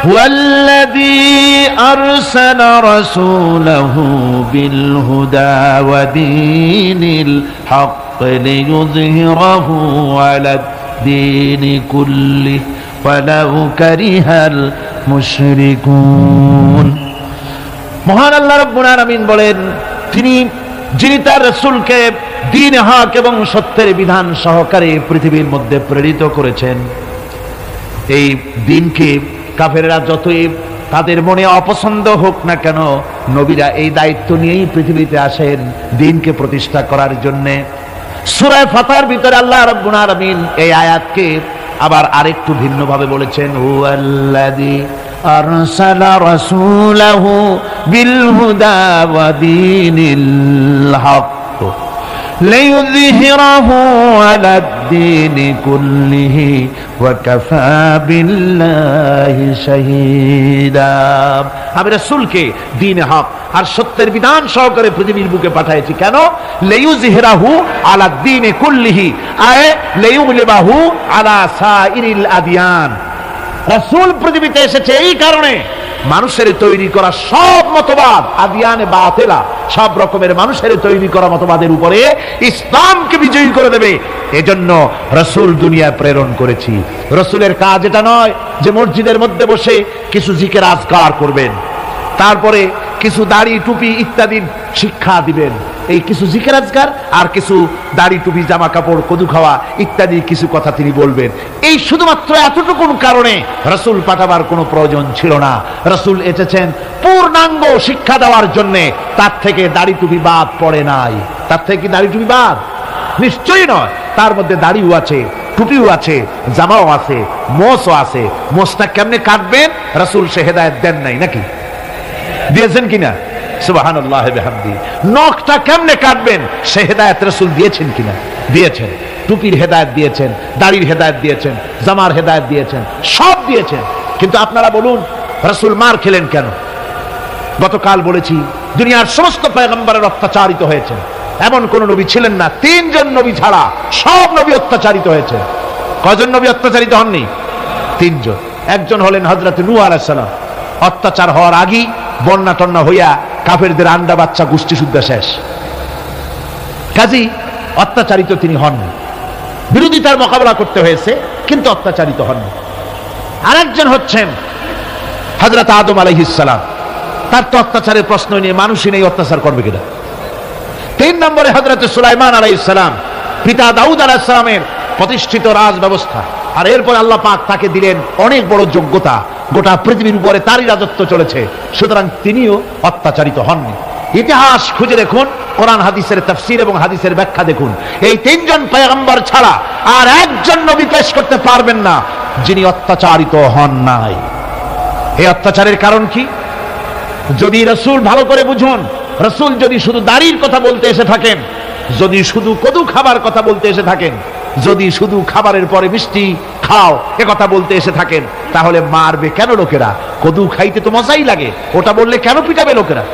হুয়াল্লাযী আরসালা রাসূলাহু বিল হুদা ওয়া দীনিল হক লিইয়ুযহিরাহু আলাদ দীনি কুল্লিহি ওয়ালাউ কারিহাল মুশরিকুন। মহান আল্লাহ রাব্বুল আলামিন বলেন, যিনি তার রাসূলকে দ্বীন হক এবং সত্যের বিধান সহকারে পৃথিবীর মধ্যে প্রেরিত করেছেন। এই দ্বীনকে কাফেররা যতই তাদের মনে অপছন্দ হোক না কেন, নবীরা এই দায়িত্ব নিয়েই পৃথিবীতে আসেন দ্বীনকে প্রতিষ্ঠা করার জন্য। সূরা ফাতহার ভিতরে আল্লাহ রাব্বুল আলামিন এই আয়াতকে আবার আরেকটু ভিন্নভাবে বলেছেন, হুয়াল্লাযী আরসালা রাসূলাহু বিল হুদা ওয়া দীনিল হক লিইয়ুযহিরাহু আলাদ দীনি কুল্লিহি ওয়া কাফা বিল্লাহি শাহীদা। আমি রাসূলকে দ্বীনে হক আর সত্যের বিধান সহকারে পৃথিবীর বুকে পাঠিয়েছি। কেন? লিইয়ুযহিরাহু আলাদ দীনি কুল্লিহি, আয় লিইয়ুগলিবাহু আলা সাইরিল আদিয়ান। রাসূল পৃথিবীতে এসেছে এই কারণে মানুষের তৈরি করা সব মতবাদ, আদিয়ানে বাতিলা, সব রকমের মানুষের তৈরি করা মতবাদের উপরে ইসলামকে বিজয়ী করে দেবে। এজন্য রাসূল দুনিয়ায় প্রেরণ করেছি। রাসূলের কাজ এটা নয় যে মসজিদের মধ্যে বসে কিছু জিকির আজকার করবেন, তারপরে কিছু দাড়ি টুপি ইত্যাদি শিক্ষা দিবেন। এই কিছু জিকির আজকার আর কিছু দাড়ি টুপি জামা কাপড় কদু খাওয়া ইত্যাদি কিছু কথা তিনি বলবেন। এই শুধুমাত্র এতটুকুন কারণে রাসূল পাঠাবার কোনো প্রয়োজন ছিল না। রাসূল এসেছেন পূর্ণাঙ্গ শিক্ষা দেওয়ার জন্য। তার থেকে দাড়ি টুপি বাদ পড়ে নাই। তার থেকে কি দাড়ি টুপি বাদ? নিশ্চয়ই নয়। তার মধ্যে দাড়িও আছে, টুপিও আছে, জামাও আছে, মোছও আছে। মোছটা কেমনে কাটবেন রাসূল সে হেদায়েত দেন নাই নাকি? দিয়েছেন কিনা? সুবহানাল্লাহ বিহামদি। নখটা কেমনে কাটবেন সে হেদায়েত রাসূল দিয়েছেন কিনা? দিয়েছেন। টুপির হেদায়েত দিয়েছেন, দাড়ির হেদায়েত দিয়েছেন, জামার হেদায়েত দিয়েছেন, সব দিয়েছেন। কিন্তু আপনারা বলুন রাসূল মার খেলেন কেন? গতকাল বলেছি দুনিয়ার সমস্ত পয়গম্বরের অত্যাচারিত হয়েছেন, এমন কোন নবী ছিলেন না। 3 জন নবী ছাড়া সব নবী অত্যাচারিত হয়েছে। কয়জন নবী অত্যাচারিত হননি? 3 জন। একজন হলেন হযরত নূহ আলাইহিস সালাম। অত্যাচার হওয়ার আগেই বন্যা টন্যা হইয়া কাফেরদের আন্ডা বাচ্চা গোষ্ঠী শুদ্ধা শেষ। কাজী অত্যাচারিত তিনি হননি। বিরোধিতার মোকাবেলা করতে হয়েছে কিন্তু অত্যাচারিত হননি। আরেকজন হচ্ছেন হযরত আদম আলাইহিস সালাম। তার তো অত্যাচারের প্রশ্ন নিয়ে মানুষই নেই, অত্যাচার করবে কিনা? 3 নম্বরে হযরত সুলাইমান আলাইহিস সালাম, পিতা দাউদ আলাইহিস সালামের প্রতিষ্ঠিত রাজ ব্যবস্থা। আর এরপর আল্লাহ পাক তাকে দিলেন অনেক বড় যোগ্যতা, গোটা পৃথিবীর উপরে তারই রাজত্ব চলেছে। সুতরাং তিনিও অত্যাচারিত হননি। ইতিহাস খুঁজে দেখুন, কোরআন হাদিসের তাফসীর এবং হাদিসের ব্যাখ্যা দেখুন। এই 3 জন পয়গম্বর ছাড়া আর একজন নবী পেশ করতে পারবেন না যিনি অত্যাচারিত হন নাই। এই অত্যাচারের কারণ কি? যদি রাসূল ভালো করে বুঝুন, রাসূল যদি শুধু দাড়ির কথা বলতে এসে থাকেন, যদি শুধু কদু খাবার কথা বলতে এসে থাকেন, যদি শুধু খাবারের পরে মিষ্টি খাও এ কথা বলতে এসে থাকেন, তাহলে মারবে কেন লোকেরা? কদু খাইতে তো মজাই লাগে, ওটা বললে কেন পিটাবে লোকেরা?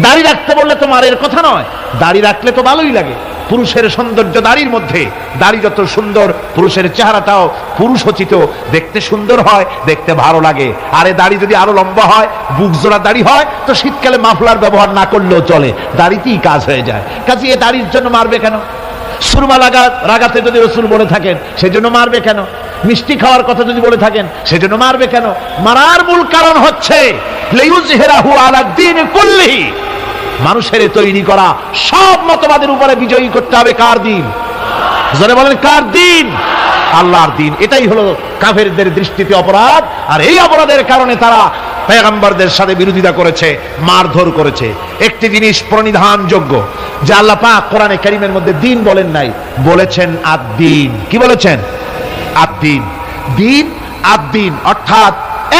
দাড়ি রাখতে বললে তো মারের কথা নয়, দাড়ি রাখলে তো ভালোই লাগে। পুরুষের সৌন্দর্য দাড়ির মধ্যে। দাড়ি যত সুন্দর, পুরুষের চেহারাটাও পুরুষোচিত, দেখতে সুন্দর হয়, দেখতে ভালো লাগে। আর এই দাড়ি যদি আরো লম্বা হয়, বুক জোড়া দাড়ি হয়, তো শীতকালে মাফলার ব্যবহার না করলেও চলে, দাড়িতেই কাজ হয়ে যায়। কাজে এই দাড়ির জন্য মারবে কেন? সুরমা লাগাতে যদি রাসূল বলে থাকেন সেজন্য মারবে কেন? মিষ্টি খাওয়ার কথা যদি বলে থাকেন সেজন্য মারবে কেন? মারার মূল কারণ হচ্ছে লিইয়ুযহিরাহু আলাদ দীনি কুল্লিহি, মানুষের তৈরি করা সব মতবাদের উপরে বিজয়ী করতে হবে। কার দিন? যারা বলেন কার দিন? আল্লাহর দিন। এটাই হলো কাফেরদের দৃষ্টিতে অপরাধ। আর এই অপরাধের কারণে তারা পয়গম্বরদের সাথে বিরোধিতা করেছে, মারধর করেছে। একটি জিনিস প্রণিধানযোগ্য যে আল্লাহ পাক কোরআনে কারীমের মধ্যে দিন বলেন নাই, বলেছেন আদ-দ্বীন। কি বলেছেন? আদ-দ্বীন। দিন আদ-দ্বীন অর্থাৎ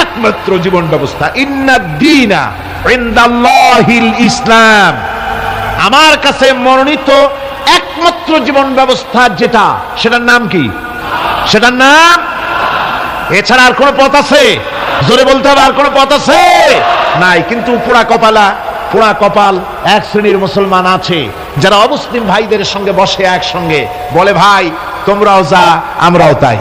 একমাত্র জীবন ব্যবস্থা। ইন্নাদ-দ্বীনা ইনদাল্লাহিল ইসলাম, আমার কাছে মনোনীত একমাত্র জীবন ব্যবস্থা যেটা, সেটার নাম কি? সেটার নাম, এছাড়া আর কোন পথ আছে? জোরে বলতে হবে, আর কোন পথ আছে? নাই। কিন্তু পোড়া কপাল এক শ্রেণীর মুসলমান আছে যারা অমুসলিম ভাইদের সঙ্গে বসে একসঙ্গে বলে, ভাই তোমরাও যা আমরাও তাই।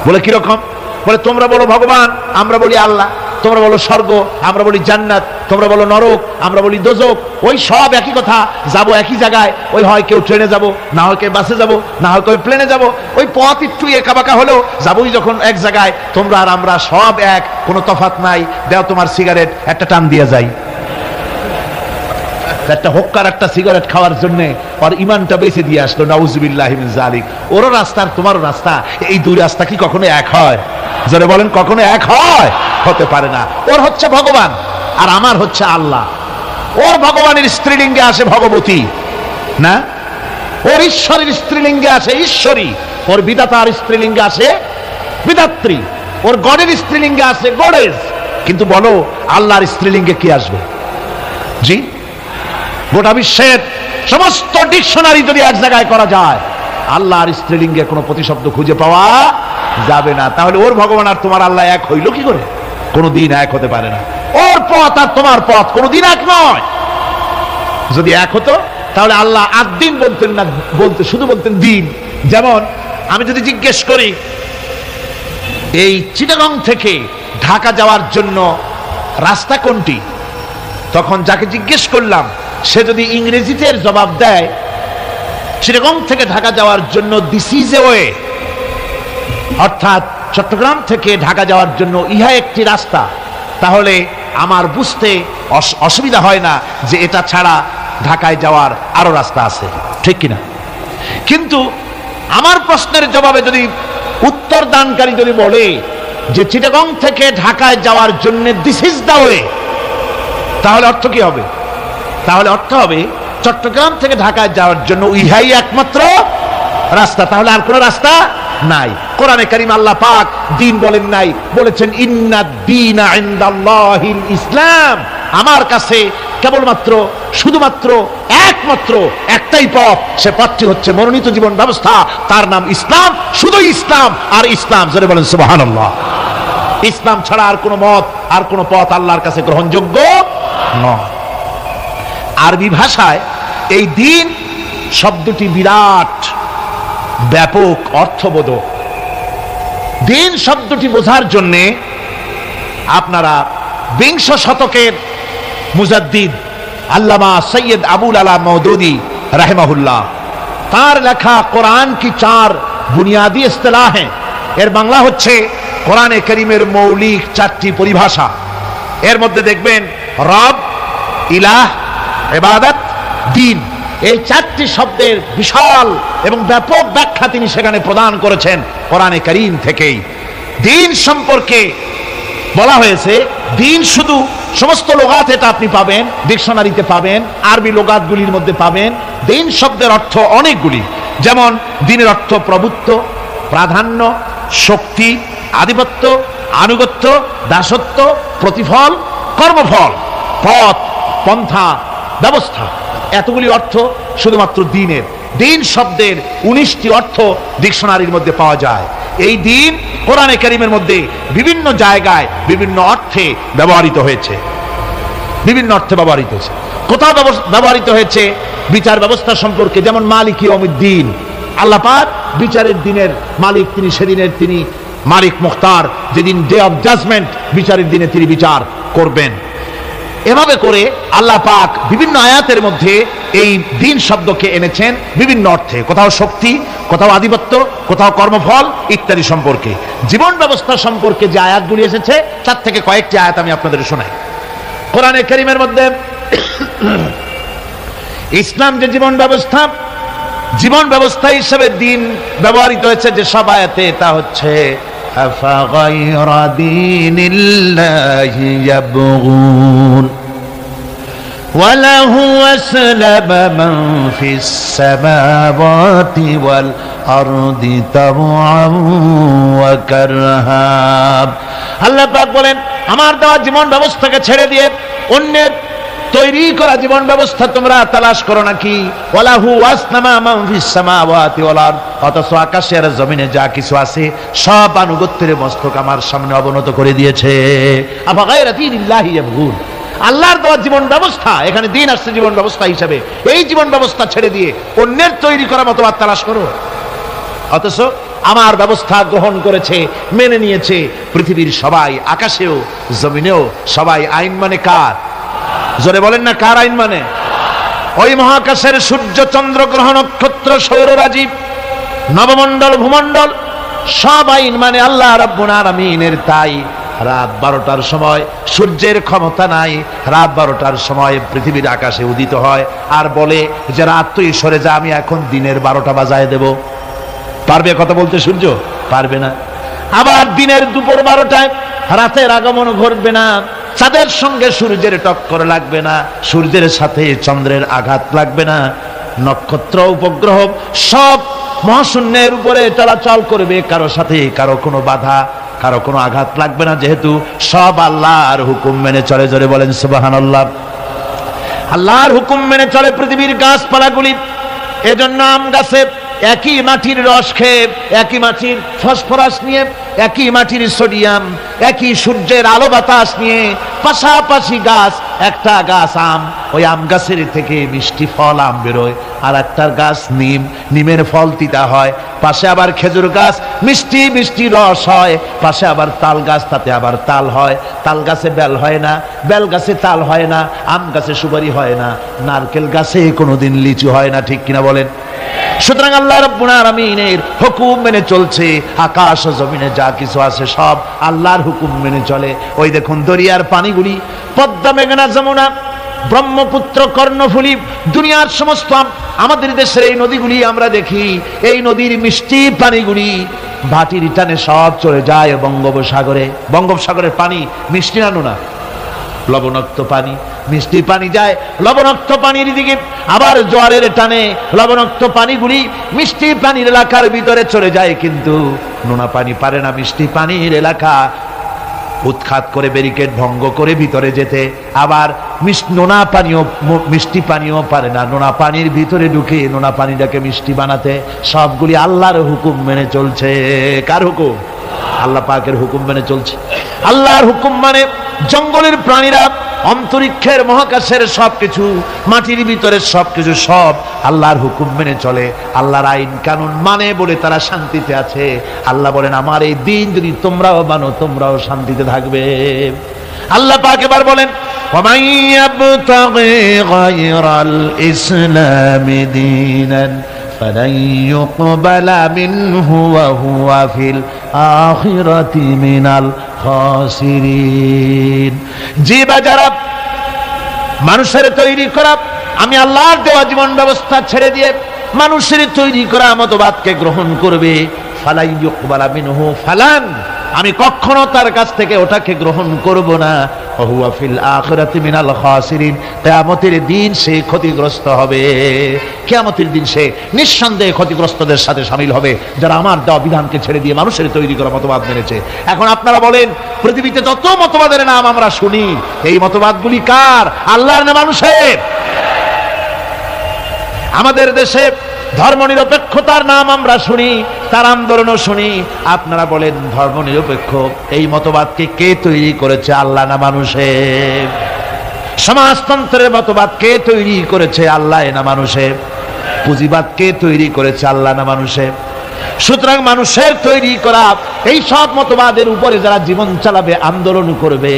বলে কিরকম? বলে তোমরা বলো ভগবান, আমরা বলি আল্লাহ। তোমরা বলো স্বর্গ, আমরা বলি জান্নাত। তোমরা বলো নরক, আমরা বলি দোজক। ওই সব একই কথা, যাবো একই জায়গায়। ওই হয় কেউ ট্রেনে যাব, না হয় কেউ বাসে যাব, না হয় কেউ প্লেনে যাব। ওই পথ একটু একাবাকা হলেও যাবোই যখন এক জায়গায়। তোমরা আর আমরা সব এক, কোনো তফাৎ নাই। দাও তোমার সিগারেট, একটা টান দিয়ে যাই। একটা হক্কার একটা সিগারেট খাওয়ার জন্য আর ইমানটা বেঁচে দিয়ে আসলো, নাউজুবিল্লাহি মিন যালিক। ওরও রাস্তা আর তোমারও রাস্তা, এই দুই রাস্তা কি কখনো এক হয়? যারা বলেন কখনো এক হয়? হতে পারে না। ওর হচ্ছে ভগবান আর আমার হচ্ছে আল্লাহ। ওর ভগবানের স্ত্রীলিঙ্গে আসে ভগবতী না, ওর ঈশ্বরের স্ত্রীলিঙ্গে আসে ঈশ্বরী, ওর বিধাতার স্ত্রীলিঙ্গে আসে বিধাত্রী, ওর গডের স্ত্রীলিঙ্গে আসে গডেস। কিন্তু বলো আল্লাহর স্ত্রীলিঙ্গে কি আসবে? জি, গোটা বিশ্বের সমস্ত ডিকশনারি যদি এক জায়গায় করা যায়, আল্লাহর স্ত্রীলিঙ্গে কোনো প্রতিশব্দ খুঁজে পাওয়া যাবে না। তাহলে ওর ভগবান আর তোমার আল্লাহ এক হইল কি করে? কোনদিন এক হতে পারে না। ওর পথ আর তোমার পথ কোনদিন এক নয়। যদি এক হতো তাহলে আল্লাহ আর দিন বলতেন না, বলতে শুধু বলতেন দিন। যেমন আমি যদি জিজ্ঞেস করি এই চিটাগং থেকে ঢাকা যাওয়ার জন্য রাস্তা কোনটি, তখন যাকে জিজ্ঞেস করলাম সে যদি ইংরেজিতে জবাব দেয় চিটাগং থেকে ঢাকা যাওয়ার জন্য দিস ইজ এ ওয়ে, অর্থাৎ চট্টগ্রাম থেকে ঢাকা যাওয়ার জন্য ইহা একটি রাস্তা, তাহলে আমার বুঝতে অসুবিধা হয় না যে এটা ছাড়া ঢাকায় যাওয়ার আরো রাস্তা আছে, ঠিক কিনা? কিন্তু আমার প্রশ্নের জবাবে যদি উত্তর দানকারী যদি বলে যে চিটাগং থেকে ঢাকায় যাওয়ার জন্য দিস ইজ দ্য ওয়ে, তাহলে অর্থ কি হবে? তাহলে অর্থ হবে চট্টগ্রাম থেকে ঢাকায় যাওয়ার জন্য ইহাই একমাত্র রাস্তা, তাহলে আর কোন রাস্তা নাই। কোরআনে কারীম আল্লাহ পাক দিন বলেন নাই, বলেছেন ইন্নাদ দীনা ইনদাল্লাহিল ইসলাম। আমার কাছে কেবলমাত্র শুধুমাত্র একমাত্র একটাই পথ, সে পথটি হচ্ছে মনোনীত জীবন ব্যবস্থা, তার নাম ইসলাম। শুধু ইসলাম আর ইসলাম, জোরে বলেন সুবহানাল্লাহ। ইসলাম ছাড়া আর কোনো মত আর কোনো পথ আল্লাহর কাছে গ্রহণযোগ্য নয়। আরবি ভাষায় এই দিন শব্দটি বিরাট ব্যাপক অর্থবোধক। দিন শব্দটি বোঝার জন্যে আপনারা বিংশ শতকের মুজাদ্দিদ আল্লামা সৈয়দ আবুল আলা মওদুদি রাহিমাহুল্লাহ, তার লেখা কোরআন কি চার বুনিয়াদি ইস্তিলাহ हैं, এর বাংলা হচ্ছে কোরআনে কারীমের মৌলিক চারটি পরিভাষা। এর মধ্যে দেখবেন রব, ইলাহ, ইবাদত, দ্বীন, এই চারটি শব্দের বিশাল এবং ব্যাপক ব্যাখ্যা তিনি সেখানে প্রদান করেছেন কোরআনে কারীম থেকেই। দ্বীন সম্পর্কে বলা হয়েছে, দ্বীন শুধু সমস্ত লোগাত এটা আপনি পাবেন, ডিকশনারিতে পাবেন, আরবি লোগাতগুলির মধ্যে পাবেন। দ্বীন শব্দের অর্থ অনেকগুলি, যেমন দ্বীনের অর্থ প্রভুত্ব, প্রাধান্য, শক্তি, আধিপত্য, আনুগত্য, দাসত্ব, প্রতিফল, কর্মফল, পথ, পন্থা, ব্যবস্থা। এতগুলি অর্থ শুধুমাত্র দ্বীনের। দ্বীন শব্দের 19টি অর্থ ডিকশনারির মধ্যে পাওয়া যায়। এই দ্বীন কোরআনে কারীমের মধ্যে বিভিন্ন জায়গায় বিভিন্ন অর্থে ব্যবহৃত হয়েছে, বিভিন্ন অর্থে ব্যবহৃত হয়েছে। কোথাও ব্যবহৃত হয়েছে বিচার ব্যবস্থা সম্পর্কে, যেমন মালিক ইয়াউমিদ্দিন, আল্লাহ পাক বিচারের দিনের মালিক তিনি, সেদিনের তিনি মালিক মুখতার, যেদিন ডে অফ জাজমেন্ট, বিচারের দিনে তিনি বিচার করবেন। এভাবে করে আল্লাহ পাক বিভিন্ন আয়াতের মধ্যে এই দ্বীন শব্দকে এনেছেন বিভিন্ন অর্থে, কোথাও শক্তি, কোথাও আধিপত্য, কোথাও কর্মফল ইত্যাদি সম্পর্কে। জীবন ব্যবস্থা সম্পর্কে যে আয়াতগুলি এসেছে তার থেকে কয়েকটি আয়াত আমি আপনাদের শোনাই। কোরআনে কারীমের মধ্যে ইসলাম যে জীবন ব্যবস্থা হিসেবে দ্বীন ব্যবহৃত হয়েছে যে সব আয়াতে, তা হচ্ছে أفغير دين الله يبغون وله أسلم من في السماوات والأرض طوعا وكرها। আল্লাহ পাক বলেন, আমার দেওয়া জীবন ব্যবস্থাকে ছেড়ে দিয়ে অন্যের তৈরি করা জীবন ব্যবস্থা তোমরা তালাশ করো নাকি? ওয়ালাহু আসলামা মান ফিস সামাওয়াতি ওয়াল আরদ, অথচ আকাশে আর জমিনে যা কিছু আছে সব আনুগত্যের মস্তক আমার সামনে অবনত করে দিয়েছে। আফা গায়রা দীনিল্লাহি ইয়াবগুন, আল্লাহর দেওয়া জীবন ব্যবস্থা, এখানে দিন আসছে জীবন ব্যবস্থা হিসাবে, এই জীবন ব্যবস্থা ছেড়ে দিয়ে অন্যের তৈরি করা মতবাদ তালাশ করো। অথচ আমার ব্যবস্থা গ্রহণ করেছে, মেনে নিয়েছে। পৃথিবীর সবাই, আকাশেও জমিনেও সবাই আইন মানে কার? জোরে বলেন না, কার আইন মানে? ওই মহাকাশের সূর্য, চন্দ্র, গ্রহ, নক্ষত্র, সৌররাজি, নবমণ্ডল, ভূমণ্ডল সব আইন মানে আল্লাহ রাব্বুল আলামিনের। তাই রাত 12টার সময় সূর্যের ক্ষমতা নাই, রাত 12টার সময় পৃথিবীর আকাশে উদিত হয় আর বলে যে রাত তুই সরে যা, আমি এখন দিনের 12টা বাজায় দেব। পারবে কথা বলতে সূর্য? পারবে না। আবার দিনের দুপুর 12টায় রাতের আগমন ঘটবে না, চাঁদের সঙ্গে সূর্যের টক্কর লাগবে না, সূর্যের সাথে চন্দ্রের আঘাত লাগবে না, নক্ষত্র উপগ্রহ সব মহাশূন্যের উপরে চলাচল করবে, কারো সাথে কারো কোনো বাধা, কারো কোনো আঘাত লাগবে না, যেহেতু সব আল্লাহর হুকুম মেনে চলে। জোরে বলেন সুবহানাল্লাহ। আল্লাহর হুকুম মেনে চলে পৃথিবীর গাছপালাগুলি। এজন্য আম গাছে একই মাটির রস খেয়ে, একই মাটির ফসফরাস নিয়ে, একই মাটির সোডিয়াম, একই সূর্যের আলো বাতাস নিয়ে পাশাপাশি গাছ, একটা গাছ আম, ওই আম গাছের থেকে মিষ্টি ফল আম বেরোয়, আর একটার গাছ নিম, নিমের ফল তিতা হয়। পাশে আবার খেজুর গাছ, মিষ্টি মিষ্টি রস হয়। পাশে আবার তাল গাছ, তাতে আবার তাল হয়। তাল গাছে বেল হয় না, বেল গাছে তাল হয় না, আম গাছে সুপারি হয় না, নারকেল গাছে কোনোদিন লিচু হয় না। ঠিক কিনা বলেন? সুতরাং আল্লাহ রাব্বুল আলামিনের হুকুম মেনে চলছে। আকাশ ও জমিনে যা কিছু আছে সব আল্লাহর হুকুম মেনে চলে। ওই দেখুন দরিয়ার পানিগুলি, পদ্মা, মেঘনা, যমুনা, ব্রহ্মপুত্র, কর্ণফুলী, দুনিয়ার সমস্ত আমাদের দেশের এই নদীগুলি আমরা দেখি, এই নদীর মিষ্টি পানিগুলি ভাটির টানে সব চলে যায় বঙ্গোপসাগরে। বঙ্গোপসাগরের পানি মিষ্টি না নোনা? লবণাক্ত পানি, মিষ্টি পানি যায় লবণাক্ত পানির দিকে, আবার জোয়ারের টানে লবণাক্ত পানিগুলি মিষ্টি পানির এলাকার ভিতরে চলে যায়, কিন্তু নোনা পানি পারে না মিষ্টি পানির এলাকা উৎখাত করে, ব্যারিকেড ভঙ্গ করে ভিতরে যেতে। আবার নোনা পানিও, মিষ্টি পানিও পারে না নোনা পানির ভিতরে ঢুকে নোনা পানিটাকে মিষ্টি বানাতে। সবগুলি আল্লাহর হুকুম মেনে চলছে। কার হুকুম? আল্লাহ পাকের হুকুম মেনে চলছে। আল্লাহর হুকুম মানে জঙ্গলের প্রাণীরা, অন্তরিক্ষের মহাকাশের সবকিছু, মাটির ভিতরের সবকিছু সব আল্লাহর হুকুম মেনে চলে, আল্লাহর আইন কানুন মানে বলে তারা শান্তিতে আছে। আল্লাহ বলেন আমার এই দিন যদি তোমরাও মানো তোমরাও শান্তিতে থাকবে। আল্লাহ পাক এবার বলেন وَمَن يَبْتَغِي غَيْرَ الْإِسْلَامِ دِينًا فَلَن يُقْبَلَ مِنْهُ وَهُوَ فِي الْآخِرَةِ مِنَ الْخَاسِرِينَ। যে বাজারা মানুষের তৈরি করা, আমি আল্লাহর দেওয়া জীবন ব্যবস্থা ছেড়ে দিয়ে মানুষের তৈরি করা মতবাদকে গ্রহণ করবে, ফালাই ইউকবালা মিনহু, ফালান, আমি কখনো তার কাছ থেকে ওটাকে গ্রহণ করব না। ওহুয়া ফিল আখিরাতি মিনাল খাসিরিন, কিয়ামতের দিন সে ক্ষতিগ্রস্ত হবে। কিয়ামতের দিন সে নিঃসন্দেহে ক্ষতিগ্রস্তদের সাথে শামিল হবে, যারা আমার দেওয়া বিধানকে ছেড়ে দিয়ে মানুষের তৈরি করা মতবাদ মেনেছে। এখন আপনারা বলেন, পৃথিবীতে যত মতবাদের নাম আমরা শুনি, এই মতবাদগুলি কার? আল্লাহর না মানুষের? আমাদের দেশে ধর্মনিরপেক্ষতার নাম আমরা শুনি, তার আন্দোলনও শুনি। আপনারা বলেন ধর্মনিরপেক্ষ এই মতবাদকে কে তৈরি করেছে? আল্লাহ না মানুষের? সমাজতন্ত্রের মতবাদ কে তৈরি করেছে? আল্লাহ না মানুষের? পুঁজিবাদ কে তৈরি করেছে? আল্লাহ না মানুষের? সুতরাং মানুষের তৈরি করা এই সব মতবাদের উপরে যারা জীবন চালাবে, আন্দোলন করবে,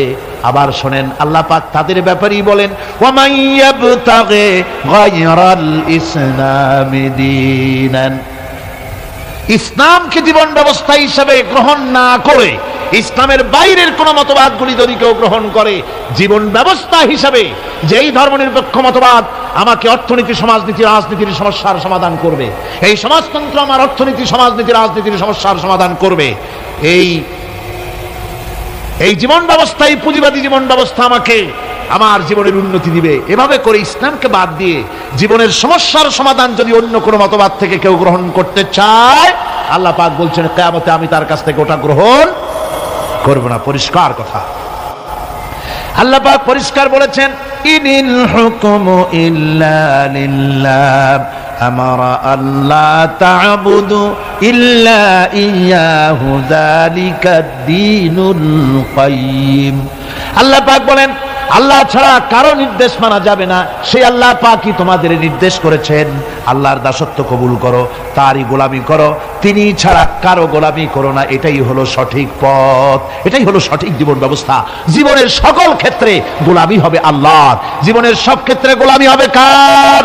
আবার শোনেন আল্লাহ পাক তাদের ব্যাপারেই বলেন ওয়ামান ইয়াবতাগি গায়রাল ইসলামি দীনান, ইসলামকে জীবন ব্যবস্থা হিসেবে গ্রহণ না করে ইসলামের বাইরের কোন মতবাদগুলি যদি কেউ গ্রহণ করে জীবন ব্যবস্থা হিসেবে, যেই ধর্মনিরপেক্ষ মতবাদ আমাকে অর্থনীতি, সমাজনীতি, রাজনীতির সমস্যার সমাধান করবে, এই সমাজতন্ত্র আমার অর্থনীতি, সমাজনীতি, রাজনীতির সমস্যার সমাধান করবে, এই জীবন ব্যবস্থা, এই পুঁজিবাদী জীবন ব্যবস্থা আমাকে আমার জীবনের উন্নতি দিবে, এভাবে করে ইসলামকে বাদ দিয়ে জীবনের সমস্যার সমাধান যদি অন্য কোনো মতবাদ থেকে কেউ গ্রহণ করতে চায়, আল্লাহ পাক বলছেন কিয়ামতে আমি তার কাছ থেকে ওটা গ্রহণ করব না। পরিষ্কার কথা আল্লাহ পাক পরিষ্কার বলেছেন, ইনিল হুকমু ইল্লা লিল্লাহ আমারা আল্লাহ তা'বুদু ইল্লা ইয়্যাহু যালিকাদ দীনুল কাইয়্যিম। আল্লাহ পাক বলেন আল্লাহ ছাড়া কারো নির্দেশ মানা যাবে না, সেই আল্লাহ পাকই তোমাদের নির্দেশ করেছেন। আল্লাহর দাসত্ব কবুল করো, তারই গোলামি করো, তিনি ছাড়া কারো গোলামি করো না, এটাই হলো সঠিক পথ, এটাই হলো সঠিক জীবন ব্যবস্থা। জীবনের সকল ক্ষেত্রে গোলামি হবে আল্লাহর, জীবনের সব ক্ষেত্রে গোলামি হবে কার?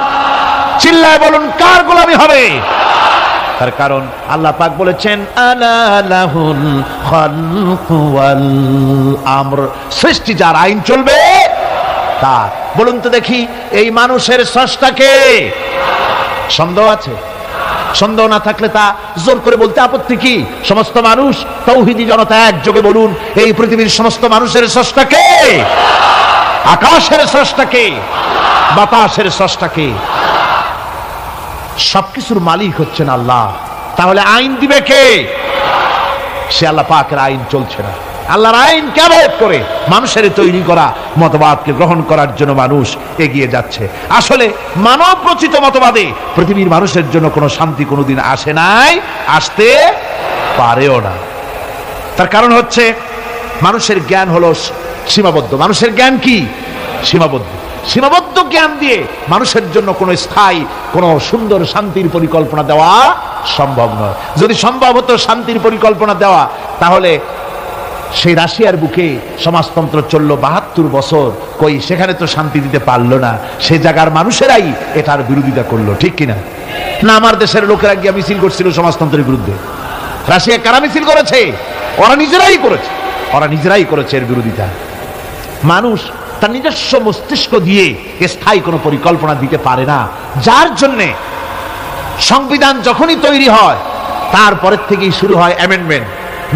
চিল্লায় বলুন, কার গোলামি হবে? তার কারণ আল্লাহ পাক বলেছেন আলা লাহুল খালকু ওয়াল আমর, সৃষ্টি যার, আইন চলবে তার। বলুন তো দেখি, এই মানুষের স্রষ্টাকে? সন্দেহ আছে? সন্দেহ না থাকলে তা জোর করে বলতে আপত্তি কি? সমস্ত মানুষ তাওহীদি জনতা একযোগে বলুন, এই পৃথিবীর সমস্ত মানুষের স্রষ্টাকে? আকাশের স্রষ্টাকে? বাতাসের স্রষ্টাকে? সবকিছুর মালিক হচ্ছেন আল্লাহ। তাহলে আইন দিবে কে? সে আল্লাহ পাকের আইন চলছে না। আল্লাহর আইন কেমন করে? মানুষের তৈরি করা মতবাদকে গ্রহণ করার জন্য মানুষ এগিয়ে যাচ্ছে। আসলে মানব রচিত মতবাদে পৃথিবীর মানুষের জন্য কোনো শান্তি কোনোদিন আসে নাই, আসতে পারেও না। তার কারণ হচ্ছে মানুষের জ্ঞান হলো সীমাবদ্ধ। মানুষের জ্ঞান কি? সীমাবদ্ধ। সীমাবদ্ধ জ্ঞান দিয়ে মানুষের জন্য কোনো স্থায়ী, কোনো সুন্দর শান্তির পরিকল্পনা দেওয়া সম্ভব নয়। যদি সম্ভব হতো শান্তির পরিকল্পনা দেওয়া, তাহলে সেই রাশিয়ার বুকে সমাজতন্ত্র চললো ৭২ বছর, কই সেখানে তো শান্তি দিতে পারলো না। সে জায়গার মানুষেরাই এটার বিরোধিতা করলো, ঠিক কিনা? না আমার দেশের লোকেরা গিয়ে মিছিল করছিল সমাজতন্ত্রের বিরুদ্ধে? রাশিয়া কারা মিছিল করেছে? ওরা নিজেরাই করেছে, ওরা নিজেরাই করেছে এর বিরোধিতা। মানুষ তার নিজস্ব মস্তিষ্ক দিয়ে স্থায়ী কোনো পরিকল্পনা দিতে পারে না, যার জন্যে সংবিধান যখনই তৈরি হয় তারপরের থেকেই শুরু হয় অ্যামেন্ডমেন্ট,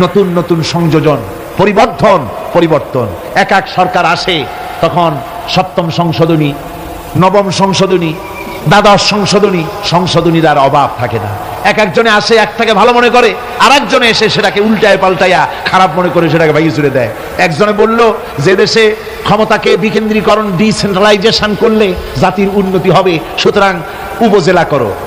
নতুন নতুন সংযোজন, পরিবর্তন। এক এক সরকার আসে, তখন সপ্তম সংশোধনী, নবম সংশোধনী, দ্বাদশ সংশোধনীর আর অভাব থাকে না। এক একজনে আসে, একটাকে ভালো মনে করে, আর একজনে এসে সেটাকে উল্টায় পাল্টাইয়া খারাপ মনে করে সেটাকে ভাইয়ে ছুড়ে দেয়। একজনে বলল যে দেশে ক্ষমতাকে বিকেন্দ্রীকরণ, ডিসেন্ট্রালাইজেশন করলে জাতির উন্নতি হবে, সুতরাং উপজেলা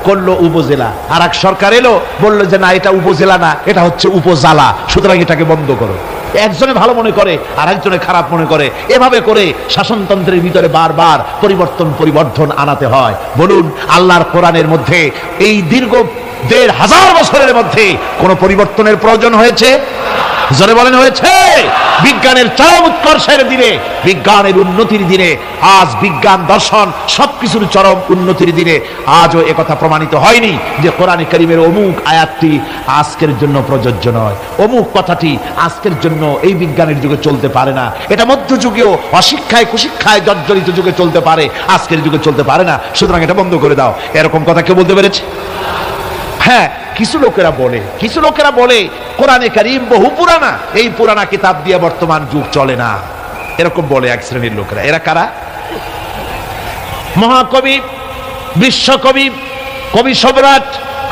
করলো উপজেলা। আর এক সরকার এলো, বললো যে না এটা উপজেলা না, এটা হচ্ছে উপজালা, সুতরাং এটাকে বন্ধ করো। একজনে ভালো মনে করে আর একজনে খারাপ মনে করে, এভাবে করে শাসনতন্ত্রের ভিতরে বারবার পরিবর্তন আনাতে হয়। বলুন, আল্লাহর কোরআনের মধ্যে এই দীর্ঘ ১৫০০ বছরের মধ্যে কোন পরিবর্তনের প্রয়োজন হয়েছে? জোরে বলেন, হয়েছে? বিজ্ঞানের চরম উৎকর্ষের দিনে, বিজ্ঞানের উন্নতির দিনে, আজ বিজ্ঞান দর্শন সবকিছুর চরম উন্নতির দিনে আজও একথা প্রমাণিত হয়নি যে কোরআনে কারীমের অমুক আয়াতটি আজকের জন্য প্রযোজ্য নয়, অমুক কথাটি আজকের জন্য এই বিজ্ঞানের যুগে চলতে পারে না, এটা মধ্যযুগীয় অশিক্ষায় কুশিক্ষায় জর্জরিত যুগে চলতে পারে, আজকের যুগে চলতে পারে না, সুতরাং এটা বন্ধ করে দাও। এরকম কথা কেউ বলতে পেরেছে? হ্যাঁ, কিছু লোকেরা বলে কোরআনে কারীম বহু পুরানা, এই পুরানা কিতাব দিয়ে বর্তমান যুগ চলে না, এরকম বলে এক শ্রেণীর লোকেরা। এরা কারা? মহাকবি, বিশ্বকবি, কবি সম্রাট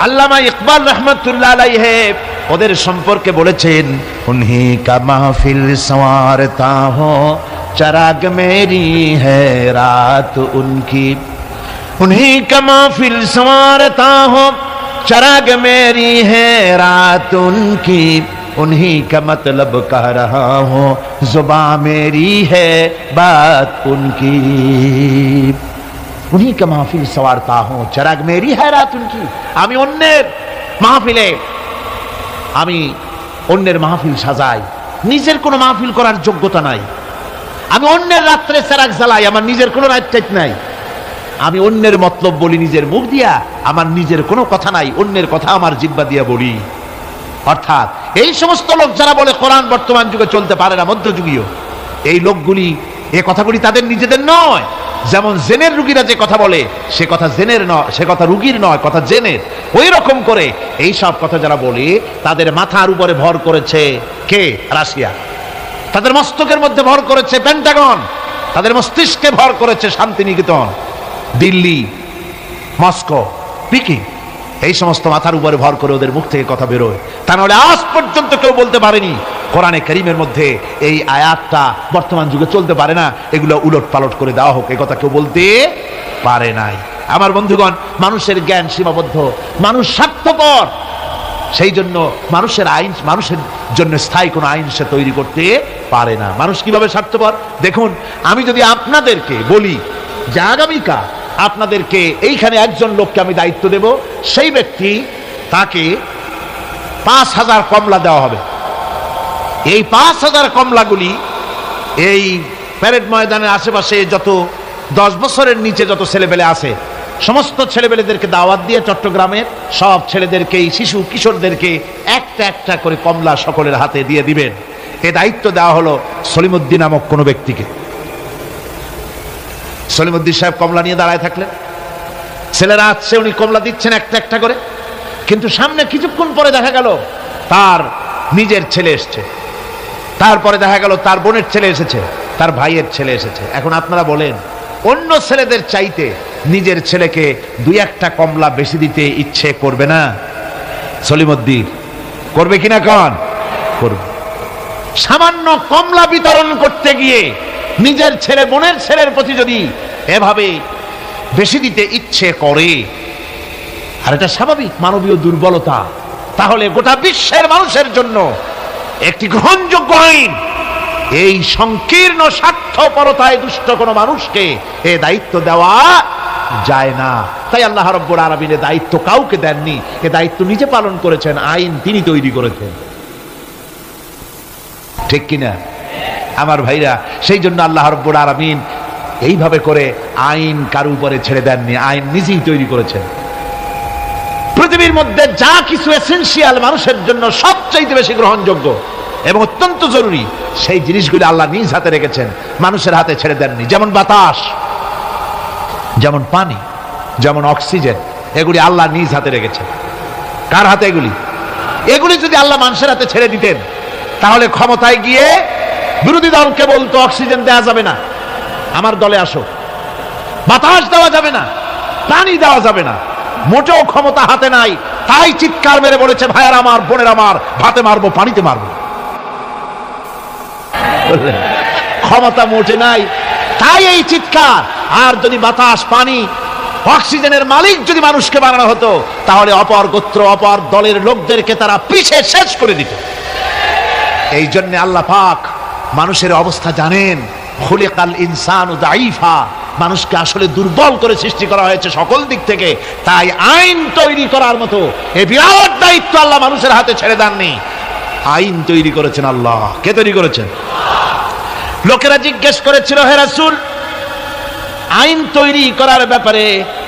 আল্লামা ইকবাল রহমতুল্লাহ আলাইহি ওদের সম্পর্কে বলেছেন, উনহি কা মাহফিল সওয়ারতা হো চরাগ মেরি হ্যায় রাত উনকি, উনহি কা মাহফিল সওয়ারতা হো चराग मेरी है रात उनकी, उन्हीं का मतलब कह रहा हूँ, जुबां मेरी है बात उनकी। उन्हीं का महफिल सवारता हूँ, चराग मेरी है रात उनकी। আমি অন্যের মাহফিলে, আমি অন্যের মাহফিল সাজাই, নিজের কোনো মাহফিল করার যোগ্যতা নাই। আমি অন্যের রাত্রে চেরাগ জ্বালাই, আমার নিজের কোনো রাইট নাই। আমি অন্যের মতলব বলি নিজের মুখ দিয়া, আমার নিজের কোনো কথা নাই, অন্যের কথা আমার জিহ্বা দিয়া বলি। অর্থাৎ এই সমস্ত লোক যারা বলে কোরআন বর্তমান যুগে চলতে পারে না, মধ্যযুগীয়, এই লোকগুলি, এই কথাগুলি তাদের নিজেদের নয়। যেমন জেনের রুগীরা যে কথা বলে, সে কথা জেনের নয়, সে কথা রুগীর নয়, কথা জেনের। ওই রকম করে এই সব কথা যারা বলে, তাদের মাথার উপরে ভর করেছে কে? রাশিয়া। তাদের মস্তকের মধ্যে ভর করেছে পেন্টাগন, তাদের মস্তিষ্কে ভর করেছে শান্তিনিকেতন, দিল্লি, মস্কো, পিকিং। এই সমস্ত মাথার উপরে ভর করে ওদের মুখ থেকে কথা বেরোয়। তা নাহলে আজ পর্যন্ত কেউ বলতে পারেনি কোরআনে কারীমের মধ্যে এই আয়াতটা বর্তমান যুগে চলতে পারে না, এগুলো উলট পালট করে দেওয়া হোক, এই কথা কেউ বলতে পারে নাই। আমার বন্ধুগণ, মানুষের জ্ঞান সীমাবদ্ধ, মানুষ স্বার্থপর, সেই জন্য মানুষের আইন, মানুষের জন্য স্থায়ী কোনো আইন সে তৈরি করতে পারে না। মানুষ কিভাবে স্বার্থপর দেখুন। আমি যদি আপনাদেরকে বলি যে আগামীকাল আপনাদেরকে এইখানে একজন লোককে আমি দায়িত্ব দেব, সেই ব্যক্তি তাকে 5,000 কমলা দেওয়া হবে। এই 5,000 কমলাগুলি এই প্যারেড ময়দানের আশেপাশে যত 10 বছরের নিচে যত ছেলেপেলে আছে সমস্ত ছেলেপেলেদেরকে দাওয়াত দিয়ে চট্টগ্রামের সব ছেলেদেরকে, এই শিশু কিশোরদেরকে একটা একটা করে কমলা সকলের হাতে দিয়ে দিবেন। এ দায়িত্ব দেওয়া হলো সলিমুদ্দিন নামক কোনো ব্যক্তিকে। সলিমুদ্দিন সাহেব কমলা নিয়ে দাঁড়ায় থাকলেন, ছেলেরা আসছে, উনি কমলা দিচ্ছেন একটা একটা করে। কিন্তু সামনে কিছুক্ষণ পরে দেখা গেল তার নিজের ছেলে এসছে, তারপরে দেখা গেল তার বোনের ছেলে এসেছে, তার ভাইয়ের ছেলে এসেছে। এখন আপনারা বলেন, অন্য ছেলেদের চাইতে নিজের ছেলেকে 2-1টা কমলা বেশি দিতে ইচ্ছে করবে না সলিমুদ্দিন? করবে কিনা কন? করবে। সামান্য কমলা বিতরণ করতে গিয়ে নিজের ছেলে বোনের ছেলের প্রতি যদি এভাবে বেশি দিতে ইচ্ছে করে, আর এটা স্বাভাবিক মানবীয় দুর্বলতা, তাহলে গোটা বিশ্বের মানুষের জন্য একটি গ্রহণযোগ্য আইন এই সংকীর্ণ স্বার্থপরতায় দুষ্ট কোনো মানুষকে এ দায়িত্ব দেওয়া যায় না। তাই আল্লাহ রাব্বুল আলামিন এ দায়িত্ব কাউকে দেননি, এ দায়িত্ব নিজে পালন করেছেন, আইন তিনি তৈরি করেছেন। ঠিক কিনা আমার ভাইরা? সেই জন্য আল্লাহ রাব্বুল আলামিন এইভাবে করে আইন কারো উপরে ছেড়ে দেননি, আইন নিজেই তৈরি করেছেন। পৃথিবীর মধ্যে যা কিছু এসেনশিয়াল মানুষের জন্য সবচাইতে বেশি গ্রহণযোগ্য এবং অত্যন্ত জরুরি, সেই জিনিসগুলি আল্লাহ নিজ হাতে রেখেছেন, মানুষের হাতে ছেড়ে দেননি। যেমন বাতাস, যেমন পানি, যেমন অক্সিজেন, এগুলি আল্লাহ নিজ হাতে রেখেছেন। কার হাতে এগুলি? এগুলি যদি আল্লাহ মানুষের হাতে ছেড়ে দিতেন, তাহলে ক্ষমতায় গিয়ে বিরোধী দলকে বলতো অক্সিজেন দেওয়া যাবে না, আমার দলে আসো। বাতাস দেওয়া যাবে না, পানি দেওয়া যাবে না, মোটেও ক্ষমতা হাতে নাই। তাই চিৎকার মেরে বলেছে, ভাইয়ার আমার, বোনের আমার, ভাতে মারবো, পানিতে মারবো। ক্ষমতা মোটে নাই, তাই এই চিৎকার। আর যদি বাতাস, পানি, অক্সিজেনের মালিক যদি মানুষকে বানানো হতো, তাহলে অপর গোত্র, অপর দলের লোকদেরকে তারা পিছে শেষ করে দিত। এই জন্য আল্লাহ পাক মানুষের অবস্থা জানেন। খুলিকাল ইনসানু দাঈফা, মানুষকে আসলে দুর্বল করে সৃষ্টি করা হয়েছে সকল দিক থেকে। তাই আইন তৈরি করার মতো এই বিরাট দায়িত্ব আল্লাহ মানুষের হাতে ছেড়ে দেননি, আইন তৈরি করেছেন আল্লাহ। কে তৈরি করেছেন? লোকেরা জিজ্ঞেস করেছিল, হে রাসূল, আইন তৈরি করার ব্যাপারে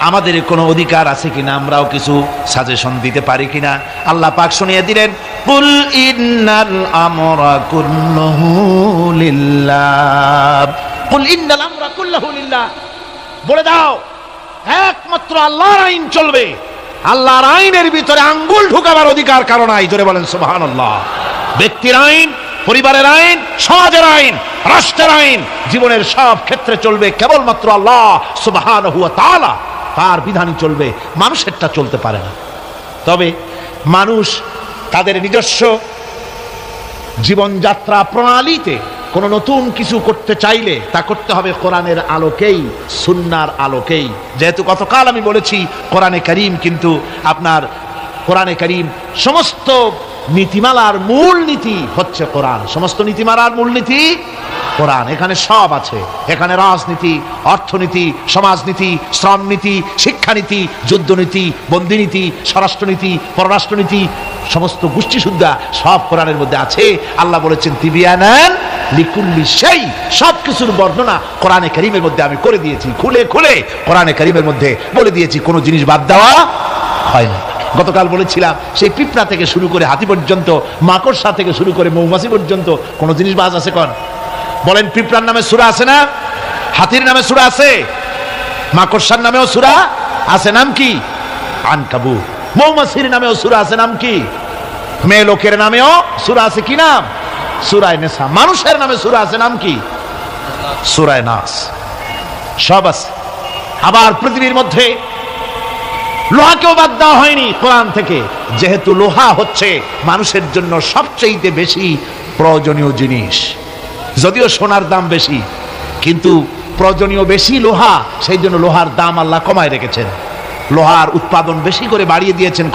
আমাদের কোনো অধিকার আছে কিনা, আমরাও কিছু সাজেশন দিতে পারি কিনা? আল্লাহ পাক শুনিয়ে দিলেন, কুল ইন্নাল আমরা কুল্লুহু লিল্লাহ, কুল ইন্নাল আমরা কুল্লুহু লিল্লাহ, বলে দাও একমাত্র আল্লাহর আইন চলবে, আল্লাহর আইনের ভিতরে আঙ্গুল ঢুকাবার অধিকার কারো নাই। জোরে বলেন সুবহানাল্লাহ। ব্যক্তির আইন, পরিবারের আইন, সমাজের আইন, রাষ্ট্রের আইন, জীবনের সব ক্ষেত্রে চলবে কেবলমাত্র আল্লাহ সুবহানাহু ওয়া তাআলা, তার বিধানই চলবে, মানুষেরটা চলতে পারে না। তবে মানুষ তাদের নিজস্ব জীবনযাত্রা প্রণালীতে কোনো নতুন কিছু করতে চাইলে তা করতে হবে কোরআনের আলোকেই, সুন্নাহর আলোকেই। যেহেতু গতকাল আমি বলেছি কোরআনে কারীম, কিন্তু আপনার কোরআনে কারীম সমস্ত নীতিমালার মূল নীতি হচ্ছে কোরআন। সমস্ত নীতিমালার মূল নীতি কোরআন। এখানে সব আছে, এখানে রাজনীতি, অর্থনীতি, সমাজনীতি, শ্রমনীতি, শিক্ষানীতি, যুদ্ধনীতি, বন্দিনীতি, স্বরাষ্ট্রনীতি, পররাষ্ট্রনীতি, সমস্ত গোষ্ঠী সুদ্ধা সব কোরআনের মধ্যে আছে। আল্লাহ বলেছেন তিবিয়ানান লিকুল্লি শাই, সব কিছুর বর্ণনা কোরআনে কারীমের মধ্যে আমি করে দিয়েছি, খুলে খুলে কোরআনে কারীমের মধ্যে বলে দিয়েছি, কোনো জিনিস বাদ দেওয়া হয় না। গতকাল বলেছিলাম সেই পিঁপড়া থেকে শুরু করে হাতি পর্যন্ত, মাকড়সা থেকে শুরু করে মৌমাছি পর্যন্ত কোনো জিনিস বাদ আছে কোন? বলেন, পিঁপড়ার নামে সূরা আছে না? হাতির নামে সূরা আছে, মাকড়সার নামেও সূরা আছে, নাম কি? আনকাবুত। মৌমাছির নামেও সূরা আছে, নাম কি? মেয়ে লোকের নামেও সূরা আছে, কি নাম? সূরা নিসা। মানুষের নামে সূরা আছে, নাম কি? সূরা নাস। সব আছে। আবার পৃথিবীর মধ্যে লোহাকেও বাদ দেওয়া হয়নি কোরআন থেকে, যেহেতু লোহা হচ্ছে মানুষের জন্য সবচেয়ে বেশি প্রয়োজনীয় জিনিস। যদিও সোনার দাম বেশি, কিন্তু প্রয়োজনীয় বেশি লোহা, সেই জন্য লোহার দাম আল্লাহ কমায় রেখেছেন। লোহার উৎপাদন বেশি করে বাড়িয়ে দিয়েছেন।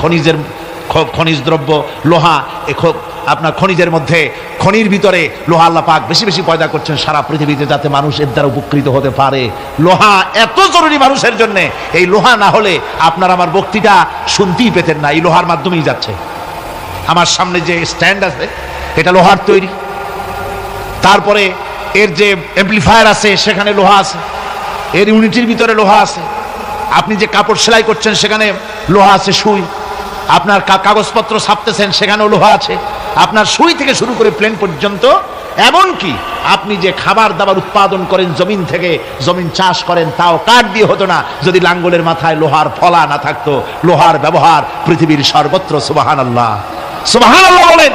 খনিজ দ্রব্য লোহা, আপনার খনিজের মধ্যে, খনির ভিতরে লোহা আল্লাহ পাক বেশি বেশি পয়দা করছেন সারা পৃথিবীতে, যাতে মানুষ এর দ্বারা উপকৃত হতে পারে। লোহা এত জরুরি মানুষের জন্য, এই লোহা না হলে আপনার আমার বক্তৃতা শুনতেই পেতেন না, এই লোহার মাধ্যমেই যাচ্ছে। আমার সামনে যে স্ট্যান্ড আছে এটা লোহার তৈরি, তারপরে এর যে অ্যাম্পলিফায়ার আছে সেখানে লোহা আছে, এর ইউনিটির ভিতরে লোহা আছে, আপনি যে কাপড় সেলাই করছেন সেখানে লোহা আছে, সুই, আপনার কাগজপত্র ছাপতেছেন সেখানেও লোহা আছে, আপনার সুই থেকে শুরু করে প্লেন পর্যন্ত, এমনকি আপনি যে খাবার দাবার উৎপাদন করেন জমিন থেকে, জমিন চাষ করেন, তাও কাঠ দিয়ে হতো না যদি লাঙ্গলের মাথায় লোহার ফলা না থাকতো। লোহার ব্যবহার পৃথিবীর সর্বত্র। সুবহানাল্লাহ, সুবহানাল্লাহ বলেন।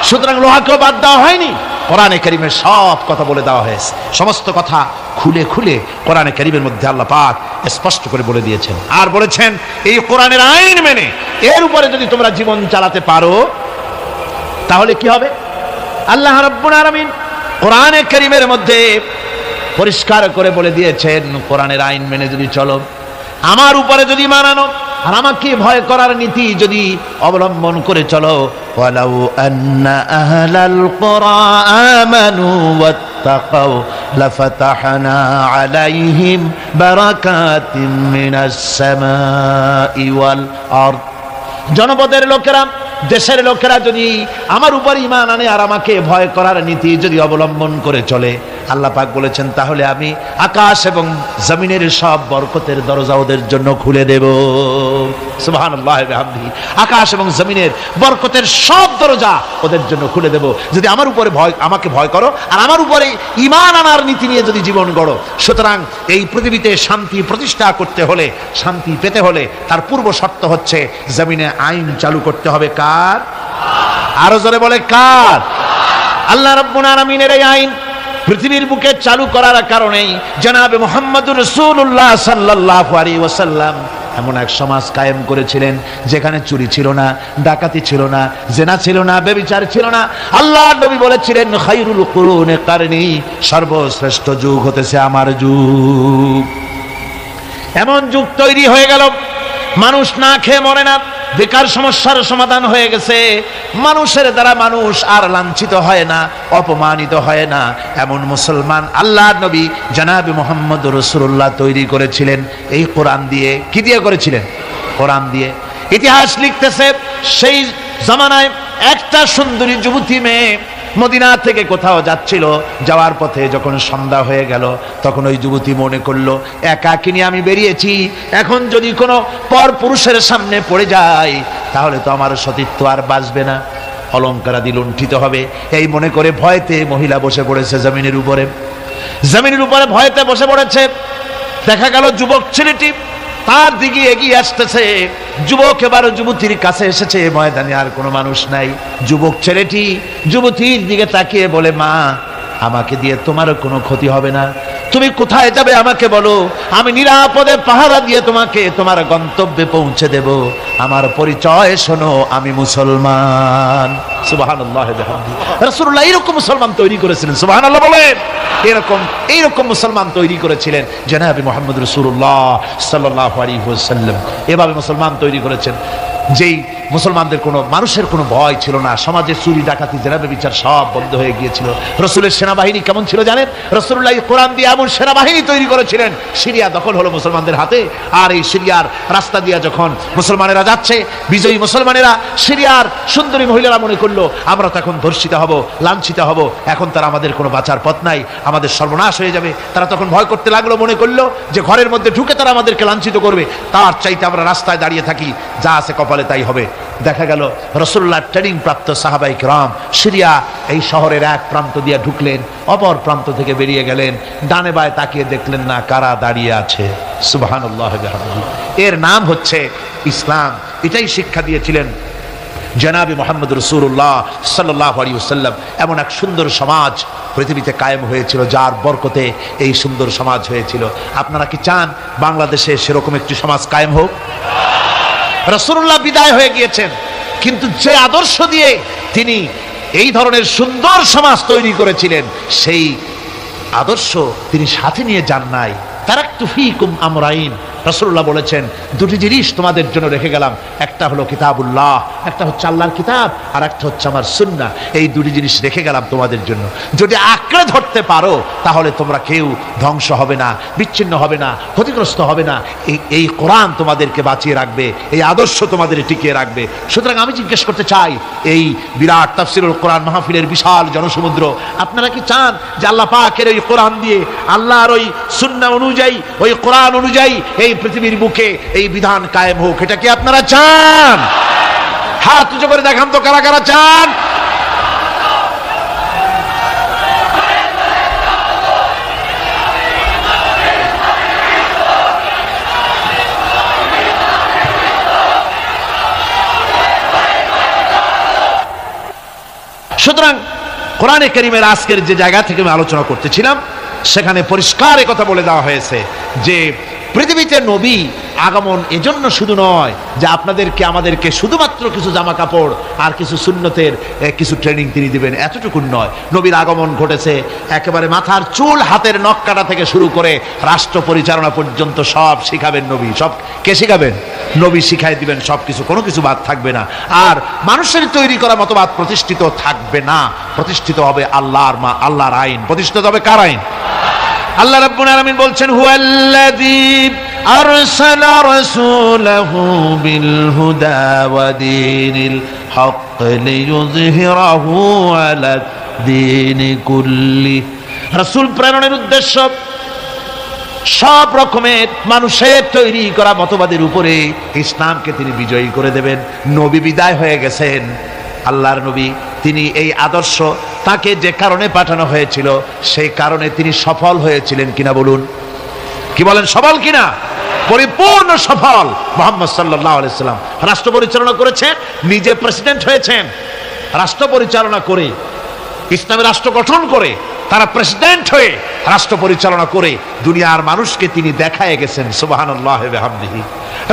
সুতরাং লোহাকেও বাদ দেওয়া হয়নি, কোরআনে কারীমের সব কথা বলে দেওয়া হয়েছে। সমস্ত কথা খুলে খুলে কোরআনে কারীমের মধ্যে আল্লাহ পাক স্পষ্ট করে বলে দিয়েছেন। আর বলেছেন এই কোরআনের আইন মেনে এর উপরে যদি তোমরা জীবন চালাতে পারো তাহলে কি হবে। আল্লাহ রাব্বুল আলামিন কোরআনে কারীমের মধ্যে পরিষ্কার করে বলে দিয়েছেন, কোরআনের আইন মেনে যদি চলো, আমার উপরে যদি মানানো আর আমাকে ভয় করার নীতি যদি অবলম্বন করে চলো, ওয়ালাউ আন্না আহলাল কুরা আমানু ওয়াত্তাকাউ লাফাতাহনা আলাইহিম বারাকাতিম মিনাস সামাই ওয়াল আরদ। জনপদের লোকেরা, দেশের লোকেরা যদি আমার উপর ঈমান আনে আর আমাকে ভয় করার নীতি যদি অবলম্বন করে চলে, আল্লাহ পাক বলেছেন তাহলে আমি আকাশ এবং জমিনের সব বরকতের দরজা ওদের জন্য খুলে দেব। সুবহানাল্লাহ ওয়া বিহামদিহি। আকাশ এবং জমিনের বরকতের সব দরজা ওদের জন্য খুলে দেব যদি আমার উপরে আমাকে ভয় করো আর আমার উপরে ঈমান আনার নীতি নিয়ে যদি জীবন গড়ো। সুতরাং এই পৃথিবীতে শান্তি প্রতিষ্ঠা করতে হলে, শান্তি পেতে হলে তার পূর্ব শর্ত হচ্ছে জমিনে আইন চালু করতে হবে। কার? আরো জোরে বলে কার? আল্লাহ রাব্বুল আলামিনের এই আইন পৃথিবীর বুকে চালু করার কারণেই জনাবে মুহাম্মদুর রাসূলুল্লাহ সাল্লাল্লাহু আলাইহি ওয়াসাল্লাম এমন এক সমাজ কায়েম করেছিলেন যেখানে চুরি ছিল না, ডাকাতি ছিল না, জেনা ছিল না, ব্যভিচার ছিল না। আল্লাহর নবী বলেছিলেন খায়রুল কুরুনি কারনি, সর্বশ্রেষ্ঠ যুগ হতেছে আমার যুগ। এমন যুগ তৈরি হয়ে গেল, মানুষ না খেয়ে মরে না, বেকার সমস্যার সমাধান হয়ে গেছে, মানুষের দ্বারা মানুষ আর লাঞ্ছিত হয় না, অপমানিত হয় না। এমন মুসলমান আল্লাহর নবী জনাবে মুহাম্মদুর রাসূলুল্লাহ তৈরি করেছিলেন এই কোরআন দিয়ে। কি দিয়ে করেছিলেন? কোরআন দিয়ে। ইতিহাস লিখতেছে সেই জামানায় একটা সুন্দরী যুবতী মেয়ে মদিনা থেকে কোথাও যাচ্ছিল, যাওয়ার পথে যখন সন্ধ্যা হয়ে গেল তখন ওই যুবতী মনে করলো একাকিনী আমি বেরিয়েছি, এখন যদি কোনো পর পুরুষের সামনে পড়ে যায় তাহলে তো আমার সতীত্ব আর বাঁচবে না, অলঙ্কারাদি লুণ্ঠিত হবে। এই মনে করে ভয়তে মহিলা বসে পড়েছে জমিনের উপরে। জমিনের উপরে ভয়তে বসে পড়েছে। দেখা গেল যুবক ছেলেটি তার দিকে এগিয়ে আসতেছে। যুবক এবার যুবতীর কাছে এসেছে, ময়দানে আর কোনো মানুষ নাই। যুবক ছেলেটি যুবতীর দিকে তাকিয়ে বলে, মা, আমাকে দিয়ে তোমারও কোনো ক্ষতি হবে না, তুমি কোথায় যাবে আমাকে বলো, আমি নিরাপদে পাহারা দিয়ে তোমাকে তোমার গন্তব্যে পৌঁছে দেব। আমার পরিচয় শোনো, আমি মুসলমান। সুবহানাল্লাহ ওয়া বিহামদিহি। রাসূলুল্লাহ এরকম মুসলমান তৈরি করেছিলেন। সুবহানাল্লাহ বলেন। এইরকম মুসলমান তৈরি করেছিলেন জনাবে মুহাম্মদ রাসূলুল্লাহ সাল্লাল্লাহু আলাইহি ওয়াসাল্লাম। এভাবে মুসলমান তৈরি করেছেন যেই মুসলমানদের কোনো মানুষের কোনো ভয় ছিল না। সমাজে চুরি ডাকাতি জেনা ব্যভিচার সব বন্ধ হয়ে গিয়েছিল। রাসূলের সেনাবাহিনী কেমন ছিল জানেন? রাসূলুল্লাহ কোরআন দিয়ে এমন সেনাবাহিনী তৈরি করেছিলেন, সিরিয়া দখল হলো মুসলমানদের হাতে। আর এই সিরিয়ার রাস্তা দিয়ে যখন মুসলমানেরা যাচ্ছে, বিজয়ী মুসলমানেরা সিরিয়ার সুন্দরী মহিলারা মনে করলো আমরা তো এখন ধর্ষিত হব, লাঞ্ছিত হব, এখন তারা আমাদের কোনো বাঁচার পথ নাই, আমাদের সর্বনাশ হয়ে যাবে। তারা তখন ভয় করতে লাগলো, মনে করলো যে ঘরের মধ্যে ঢুকে তারা আমাদেরকে লাঞ্ছিত করবে, তার চাইতে আমরা রাস্তায় দাঁড়িয়ে থাকি, যা আছে কপালে তাই হবে। দেখা গেল রাসূলুল্লাহ ট্রেনিং প্রাপ্ত সাহাবায়ে কেরাম সিরিয়া এই শহরের এক প্রান্ত দিয়ে ঢুকলেন, অপর প্রান্ত থেকে বেরিয়ে গেলেন, ডানে বায়ে তাকিয়ে দেখলেন না কারা দাঁড়িয়ে আছে। সুবহানাল্লাহ ওয়া বিহামদিহি। এর নাম হচ্ছে ইসলাম। এটাই শিক্ষা দিয়েছিলেন জনাবে মুহাম্মদ রাসূলুল্লাহ সাল্লাল্লাহু আলাইহি ওয়াসাল্লাম। এমন এক সুন্দর সমাজ পৃথিবীতে কায়েম হয়েছিল, যার বরকতে এই সুন্দর সমাজ হয়েছিল। আপনারা কি চান বাংলাদেশে সেরকম একটি সমাজ কায়েম হোক? রাসূলুল্লাহ বিদায় হয়ে গিয়েছেন, কিন্তু যে আদর্শ দিয়ে তিনি এই ধরনের সুন্দর সমাজ তৈরি করেছিলেন সেই আদর্শ তিনি সাথে নিয়ে যান নাই। তারাকতু ফীকুম আমরাইন রাসূলুল্লাহ বলেছেন দুটি জিনিস তোমাদের জন্য রেখে গেলাম, একটা হলো কিতাবুল্লাহ, একটা হচ্ছে আল্লাহর কিতাব, আর একটা হচ্ছে আমার সুন্নাহ। এই দুটি জিনিস রেখে গেলাম তোমাদের জন্য, যদি আঁকড়ে ধরতে পারো তাহলে তোমরা কেউ ধ্বংস হবে না, বিচ্ছিন্ন হবে না, ক্ষতিগ্রস্ত হবে না। এই কোরআন তোমাদেরকে বাঁচিয়ে রাখবে, এই আদর্শ তোমাদের টিকিয়ে রাখবে। সুতরাং আমি জিজ্ঞেস করতে চাই, এই বিরাট তাফসীরুল কোরআন মাহফিলের বিশাল জনসমুদ্র, আপনারা কি চান যে আল্লাহ পাকের ওই কোরআন দিয়ে, আল্লাহর ওই সুন্নাহ অনুযায়ী, ওই কোরআন অনুযায়ী এই পৃথিবীর বুকে এই বিধান কায়েম হোক? এটা কি আপনারা চান? হাত উঁচু করে দেখান তো কারা কারা চান। সুতরাং কোরআনে কারীমের আজকের যে জায়গা থেকে আমি আলোচনা করতেছিলাম, সেখানে পরিষ্কার কথা বলে দেওয়া হয়েছে যে পৃথিবীতে নবী আগমন এজন্য শুধু নয় যে আপনাদেরকে আমাদেরকে শুধুমাত্র কিছু জামা কাপড় আর কিছু সুন্নতের কিছু ট্রেনিং তিনি দিবেন, এতটুকু নয়। নবীর আগমন ঘটেছে একেবারে মাথার চুল, হাতের নখ কাটা থেকে শুরু করে রাষ্ট্র পরিচালনা পর্যন্ত সব শিখাবেন নবী। সব কে শিখাবেন? নবী শিখাই দিবেন সব কিছু, কোনো কিছু বাদ থাকবে না। আর মানুষের তৈরি করা মতবাদ প্রতিষ্ঠিত থাকবে না, প্রতিষ্ঠিত হবে আল্লাহর আইন। প্রতিষ্ঠিত হবে কার আইন? আল্লাহ রাব্বুল আলামিন বলছেন, হুয়াল্লাযী আরসালা রাসূলাহু বিল হুদা ওয়া দীনিল হক লিইয়ুযহিরাহু আলা দীনি কুল্লি। রাসূল প্রেরণের উদ্দেশ্য সব রকমের মানুষের তৈরি করা মতবাদের উপরে ইসলামকে তিনি বিজয়ী করে দেবেন। নবী বিদায় হয়ে গেছেন, আল্লাহর নবী, তিনি এই আদর্শ তাকে যে কারণে পাঠানো হয়েছিল সেই কারণে তিনি সফল হয়েছিলেন কিনা বলুন? কি বলেন, সফল কিনা? পরিপূর্ণ সফল। মুহাম্মদ সাল্লাল্লাহু আলাইহি সাল্লাম রাষ্ট্র পরিচালনা করেছেন, নিজে প্রেসিডেন্ট হয়েছেন, রাষ্ট্র পরিচালনা করে, ইসলামী রাষ্ট্র গঠন করে, তারা প্রেসিডেন্ট হয়ে রাষ্ট্র পরিচালনা করে দুনিয়ার মানুষকে তিনি দেখায় গেছেন। সুবহানাল্লাহ ওয়া বিহামদিহি।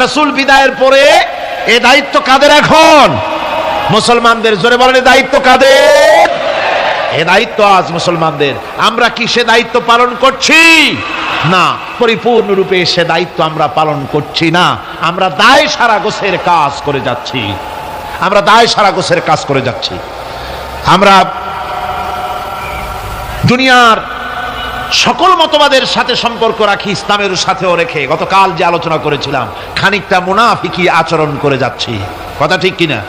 রাসূল বিদায়ের পরে এই দায়িত্ব কাদের এখন? মুসলমানদের। জোরে বলেন, এই দায়িত্ব কাদের? এই দায়িত্ব আজ মুসলমানদের। আমরা কি সে দায়িত্ব পালন করছি? না, পরিপূর্ণরূপে সে দায়িত্ব আমরা পালন করছি না। আমরা দায় সারা গোছের কাজ করে যাচ্ছি, আমরা দায় সারা গোছের কাজ করে যাচ্ছি। আমরা দুনিয়ার সকল মতবাদের সাথে সম্পর্ক রাখি, ইসলামের সাথেও রেখে গতকাল যে আলোচনা করেছিলাম, খানিকটা মুনাফিকি আচরণ করে যাচ্ছি। কথা ঠিক কিনা?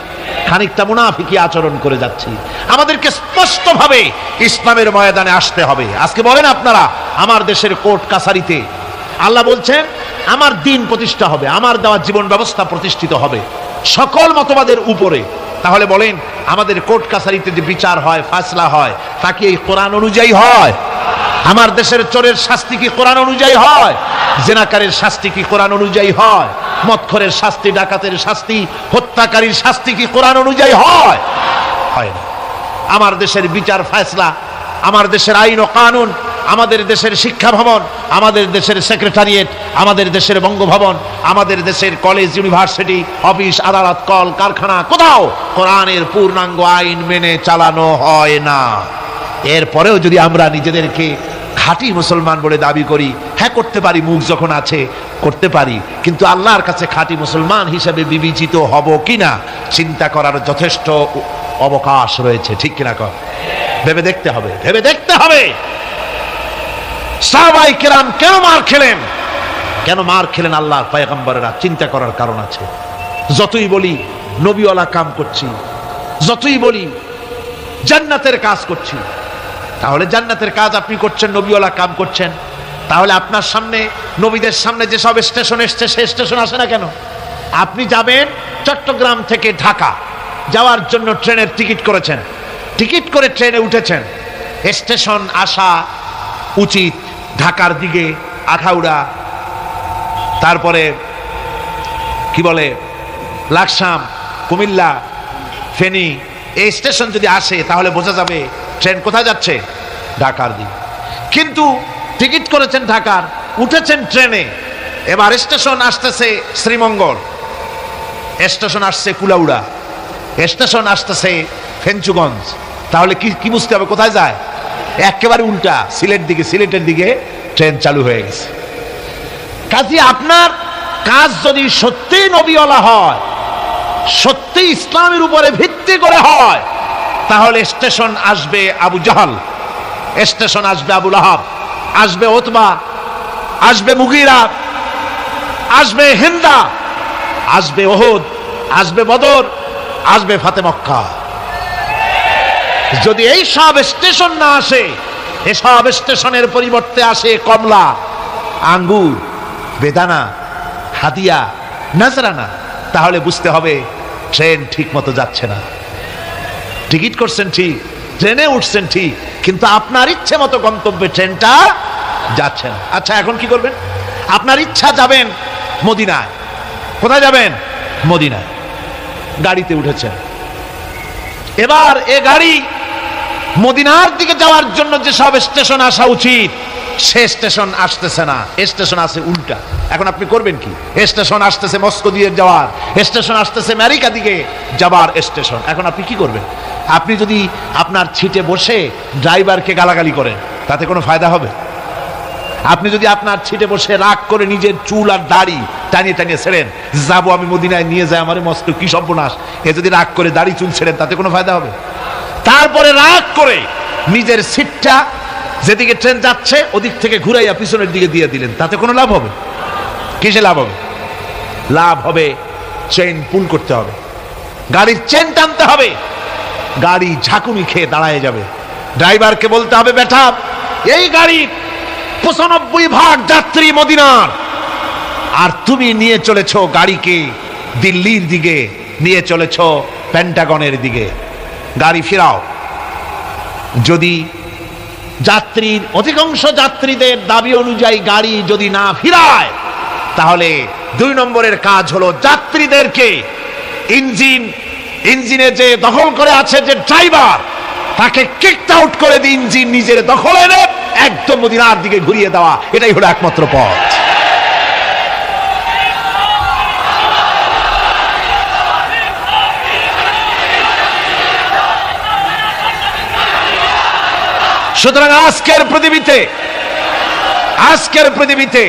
খানিকটা মুনাফিকি আচরণ করে যাচ্ছি। আমাদেরকে স্পষ্টভাবে ইসলামের ময়দানে আসতে হবে। আজকে বলেন আপনারা, আমার দেশের কোর্ট কাছারিতে আল্লাহ বলছেন আমার দিন প্রতিষ্ঠা হবে, আমার দেওয়া জীবন ব্যবস্থা প্রতিষ্ঠিত হবে সকল মতবাদের উপরে। তাহলে বলেন, আমাদের কোর্ট কাছারিতে যে বিচার হয়, ফায়সালা হয়, তা কি এই কোরআন অনুযায়ী হয়? আমার দেশের চোরের শাস্তি কি কোরআন অনুযায়ী হয়? জেনাকারের শাস্তি কি কোরআন অনুযায়ী হয়? মদখোরের শাস্তি, ডাকাতের শাস্তি, হত্যাকারীর শাস্তি কি কোরআন অনুযায়ী হয়? হয় না। আমার দেশের বিচার ফায়সালা, আমার দেশের আইন ও কানুন, আমাদের দেশের শিক্ষা ভবন, আমাদের দেশের সেক্রেটারিয়েট, আমাদের দেশের বঙ্গভবন, আমাদের দেশের কলেজ, ইউনিভার্সিটি, অফিস, আদালত, কল কারখানা, কোথাও কোরআনের পূর্ণাঙ্গ আইন মেনে চালানো হয় না। এরপরেও যদি আমরা নিজেদেরকে খাঁটি মুসলমান বলে দাবি করি, হ্যাঁ করতে পারি, মুখ যখন আছে করতে পারি, কিন্তু আল্লাহর কাছে খাঁটি মুসলমান হিসেবে বিবেচিত হব কিনা চিন্তা করার যথেষ্ট অবকাশ রয়েছে। ঠিক কিনা কর? ভেবে দেখতে হবে, ভেবে দেখতে হবে। সাহাবায়ে কেরাম কেন মার খেলেন? কেন মার খেলেন আল্লাহর পয়গম্বরেরা? চিন্তা করার কারণ আছে। যতই বলি নবীওয়ালা কাম করছি, যতই বলি জান্নাতের কাজ করছি, তাহলে জান্নাতের কাজ আপনি করছেন, নবীওয়ালা কাম করছেন, তাহলে আপনার সামনে, নবীদের সামনে যেসব স্টেশন এসছে সে স্টেশন আসে না কেন? আপনি যাবেন চট্টগ্রাম থেকে ঢাকা যাওয়ার জন্য ট্রেনের টিকিট করেছেন, টিকিট করে ট্রেনে উঠেছেন, স্টেশন আসা উচিত ঢাকার দিকে আখাউড়া, তারপরে কি বলে লাকসাম, কুমিল্লা, ফেনী, এই স্টেশন যদি আসে তাহলে বোঝা যাবে ট্রেন কোথায় যাচ্ছে, ঢাকার দিকে। কিন্তু টিকিট করেছেন ঢাকার, উঠেছেন ট্রেনে, এবার স্টেশন আসতেছে শ্রীমঙ্গল, স্টেশন আসছে কুলাউড়া, স্টেশন আসতেছে ফেঞ্চুগঞ্জ, তাহলে কি বুঝতে হবে কোথায় যায়? একেবারে উল্টা, সিলেটের দিকে ট্রেন চালু হয়ে গেছে। কাজে আপনার কাজ যদি সত্যি নবীওয়ালা হয়, সত্যি ইসলামের উপরে ভিত্তি করে হয়, তাহলে স্টেশন আসবে আবু জাহাল, স্টেশন আসবে আবু লাহাব, আসবে উতবা, আসবে মুগীরা, আসবে হিন্দা, আসবে ওহুদ, আসবে বদর, আসবে ফাতে মক্কা। যদি এই সব স্টেশন না আসে, এসব স্টেশনের পরিবর্তে আসে কমলা, আঙ্গুর, বেদানা, হাদিয়া, নাজরানা, তাহলে বুঝতে হবে ট্রেন ঠিক মতো যাচ্ছে না। টিকিট করছেন ঠিক, ট্রেনে উঠছেন ঠিক, কিন্তু আপনার ইচ্ছে মতো গন্তব্যে ট্রেনটা যাচ্ছে না। আচ্ছা, এখন কি করবেন? আপনার ইচ্ছা যাবেন মদিনায়। কোথায় যাবেন? মদিনায়। গাড়িতে উঠেছেন, এবার এ গাড়ি মদিনার দিকে যাওয়ার জন্য যে সব স্টেশন আসা উচিত, সে স্টেশন আসতেছে না, স্টেশন আছে উল্টা। এখন আপনি করবেন কি? স্টেশন আসতেছে মস্কো দিয়ে যাওয়ার, স্টেশন আসতেছে আমেরিকা দিকে যাবার স্টেশন। এখন আপনি কি করবেন? আপনি যদি আপনার সিটে বসে ড্রাইভারকে গালাগালি করেন, তাতে কোনো ফায়দা হবে? আপনি যদি আপনার সিটে বসে রাগ করে নিজের চুল আর দাড়ি টানিয়ে টানিয়ে ছেড়েন, যাবো আমি মদিনায়, নিয়ে যায় আমার মস্কো, কি সর্বনাশ, এ যদি রাগ করে দাড়ি চুল ছেড়েন, তাতে কোনো ফায়দা হবে? তারপরে রাগ করে নিজের সিটটা যেদিকে ট্রেন যাচ্ছে ওদিক থেকে ঘুরাইয়া পিছনের দিকে দিয়ে দিলেন, তাতে কোনো লাভ হবে? কিসে লাভ হবে? লাভ হবে চেইন পুল করতে হবে, গাড়ির চেন টানতে হবে, গাড়ি ঝাঁকুনি খেয়ে দাঁড়ায় যাবে। ড্রাইভারকে বলতে হবে, বেটা, এই গাড়ির 95% যাত্রী মদিনার, আর তুমি নিয়ে চলেছ গাড়িকে দিল্লির দিকে, নিয়ে চলেছ পেন্টাগনের দিকে, গাড়ি ফিরাও। যদি যাত্রীর অধিকাংশ যাত্রীদের দাবি অনুযায়ী গাড়ি যদি না ফিরায়, তাহলে 2 নম্বরের কাজ হলো যাত্রীদেরকে ইঞ্জিনে যে দখল করে আছে যে ড্রাইভার, তাকে কিকড আউট করে দিয়ে ইঞ্জিন নিজের দখলে এনে একদম মদিনার দিকে ঘুরিয়ে দেওয়া। এটাই হলো একমাত্র পথ। সুতরাং আজকের পৃথিবীতে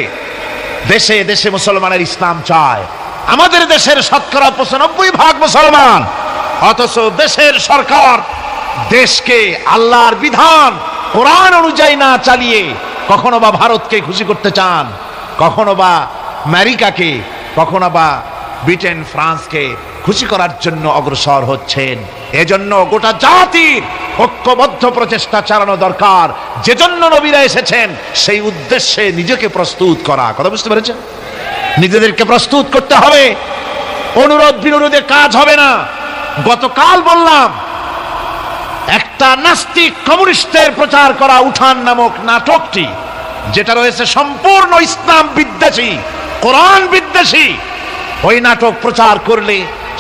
দেশে দেশে মুসলমানের ইসলাম চায়। আমাদের দেশের শতকরা 95% মুসলমান, অথচ দেশের সরকার দেশকে আল্লাহর বিধান কোরআন অনুযায়ী না চালিয়ে কখনো বা ভারতকে খুশি করতে চান, কখনো বা আমেরিকাকে, কখনো বা ব্রিটেন ফ্রান্সকে খুশি করার জন্য অগ্রসর হচ্ছেন। এজন্য গোটা জাতির ঐক্যবদ্ধ প্রচেষ্টা চালানো দরকার। যে জন্য নবীরা এসেছেন সেই উদ্দেশ্যে নিজেকে প্রস্তুত করা। কথা বুঝতে পেরেছেন? নিজেদেরকে প্রস্তুত করতে হবে। অনুরোধ বিনোদে কাজ হবে না। গতকাল বললাম, একটা নাস্তিক কমিউনিস্টের প্রচার করা উঠান নামক নাটকটি, যেটা রয়েছে সম্পূর্ণ ইসলাম বিদ্বেষী, কোরআন বিদ্বেষী, ওই নাটক প্রচার করলে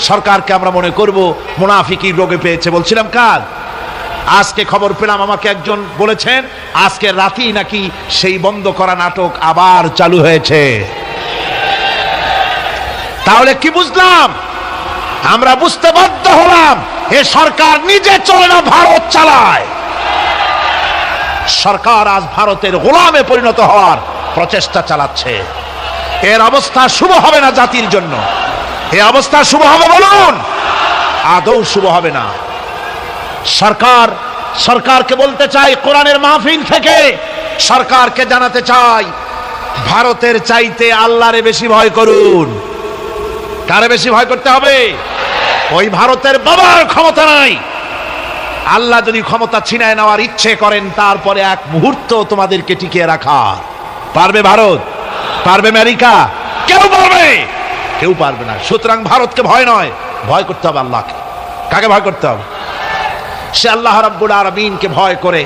সরকারকে আমরা মনে করব মুনাফিকি রোগে পেয়েছে। বলছিলাম কাল, আজকে খবর পেলাম, আমাকে একজন বলেছেন আজকে রাতেই নাকি সেই বন্ধ করা নাটক আবার চালু হয়েছে। তাহলে কি বুঝলাম? আমরা বুঝতে বাধ্য হলাম এ সরকার নিজে চলে না, ভারত চালায়। সরকার আজ ভারতের গোলামে পরিণত হওয়ার প্রচেষ্টা চালাচ্ছে। এর অবস্থা শুভ হবে না জাতির জন্য। এই অবস্থা শুভ হবে বলুন? আদৌ শুভ হবে না। সরকারকে বলতে চাই, কোরআনের মাহফিল থেকে সরকারকে জানাতে চাই, ভারতের চাইতে আল্লাহরে বেশি ভয় করুন। কারে বেশি ভয় করতে হবে? ওই ভারতের বাবার ক্ষমতা নাই। আল্লাহ যদি ক্ষমতা ছিনায় নেওয়ার ইচ্ছে করেন, তারপরে এক মুহূর্ত তোমাদেরকে টিকিয়ে রাখা পারবে ভারত? পারবে আমেরিকা? কেউ পারবে? কেউ পারবে না। সুতরাং ভারতকে ভয় নয়, ভয় করতে হবে আল্লাহকে। কাকে ভয় করতে হবে? সে আল্লাহ রাব্বুল আলামিনকে ভয় করে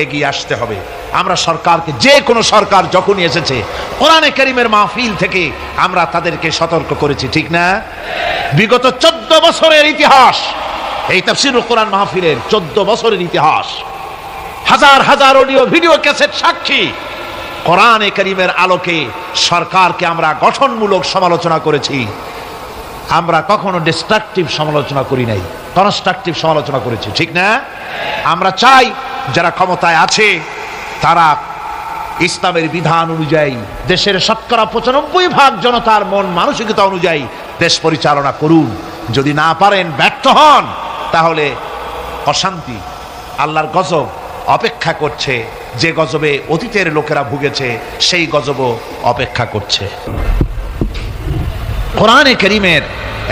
এগিয়ে আসতে হবে। আমরা সরকারকে, যে কোনো সরকার যখনই এসেছে, কোরআনে কারীমের মাহফিল থেকে আমরা তাদেরকে সতর্ক করেছি, ঠিক না? বিগত 14 বছরের ইতিহাস, এই তাফসীরুল কোরআন মাহফিলের 14 বছরের ইতিহাস, হাজার হাজার অডিও ভিডিও ক্যাসেট সাক্ষী। কোরআনে কারীমের আলোকে সরকারকে আমরা গঠনমূলক সমালোচনা করেছি। আমরা কখনো ডিস্ট্রাকটিভ সমালোচনা করি নাই, কনস্ট্রাকটিভ সমালোচনা করেছি, ঠিক না? আমরা চাই যারা ক্ষমতায় আছে তারা ইসলামের বিধান অনুযায়ী, দেশের 95% জনতার মন মানসিকতা অনুযায়ী দেশ পরিচালনা করুন। যদি না পারেন, ব্যর্থ হন, তাহলে অশান্তি, আল্লাহর গজব অপেক্ষা করছে। যে গজবে অতীতের লোকেরা ভুগেছে, সেই গজবও অপেক্ষা করছে। কোরআনে কারীমের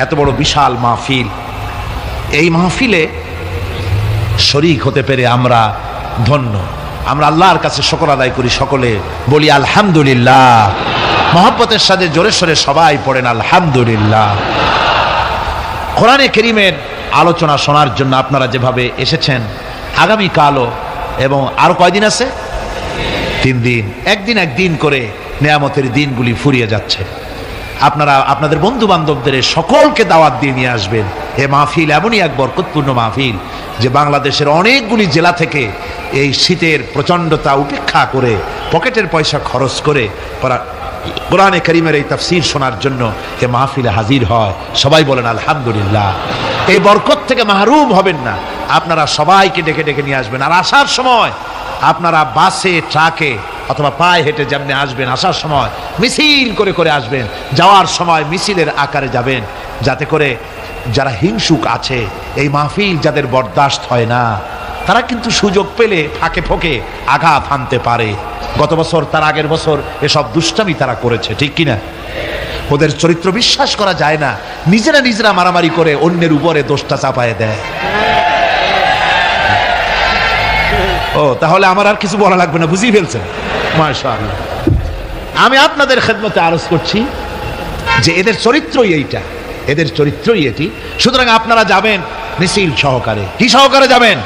এত বড় বিশাল মাহফিল, এই মাহফিলে শরীক হতে পেরে আমরা ধন্য। আমরা আল্লাহর কাছে শুকর আদায় করি, সকলে বলি আলহামদুলিল্লাহ। মহব্বতের সাথে জোরে সোরে সবাই পড়েন আলহামদুলিল্লাহ। কোরআনে কারীমের আলোচনা শোনার জন্য আপনারা যেভাবে এসেছেন, আগামীকালও এবং আরো কয়দিন আছে? 3 দিন, একদিন একদিন করে নেয়ামতের দিনগুলি ফুরিয়ে যাচ্ছে। আপনারা আপনাদের বন্ধু বান্ধবদের সকলকে দাওয়াত দিয়ে নিয়ে আসবেন। এ মাহফিল এমনই এক বরকতপূর্ণ মাহফিল যে বাংলাদেশের অনেকগুলি জেলা থেকে এই শীতের প্রচণ্ডতা উপেক্ষা করে, পকেটের পয়সা খরচ করে কোরআনে কারীমের এই তাফসীর শোনার জন্য এ মাহফিলে হাজির হয়। সবাই বলেন আলহামদুলিল্লাহ। এই বরকত থেকে মাহরুম হবেন না। আপনারা সবাইকে ডেকে ডেকে নিয়ে আসবেন। আর আসার সময় আপনারা বাসে, ট্রাকে অথবা পায়ে হেঁটে যেমনি আসবেন, আসার সময় মিছিল করে করে আসবেন, যাওয়ার সময় মিছিলের আকারে যাবেন, যাতে করে যারা হিংসুক আছে, এই মাহফিল যাদের বরদাস্ত হয় না, তারা কিন্তু সুযোগ পেলে ফাঁকে ফোঁকে আঘাত হানতে পারে। গত বছর, তার আগের বছর এসব দুষ্টামি তারা করেছে, ঠিক কিনা? ওদের চরিত্র বিশ্বাস করা যায় না। নিজেরা নিজেরা মারামারি করে অন্যের উপরে দোষটা চাপায় দেয়। ও, তাহলে আমার আর কিছু বলা লাগবে না, বুঝিয়ে ফেলছেন? মাশাআল্লাহ। আমি আপনাদের খেদমতে আরজ করছি যে এদের চরিত্রই এইটা, এদের চরিত্রই এটি। সুতরাং আপনারা যাবেন মিছিল সহকারে। কি সহকারে যাবেন?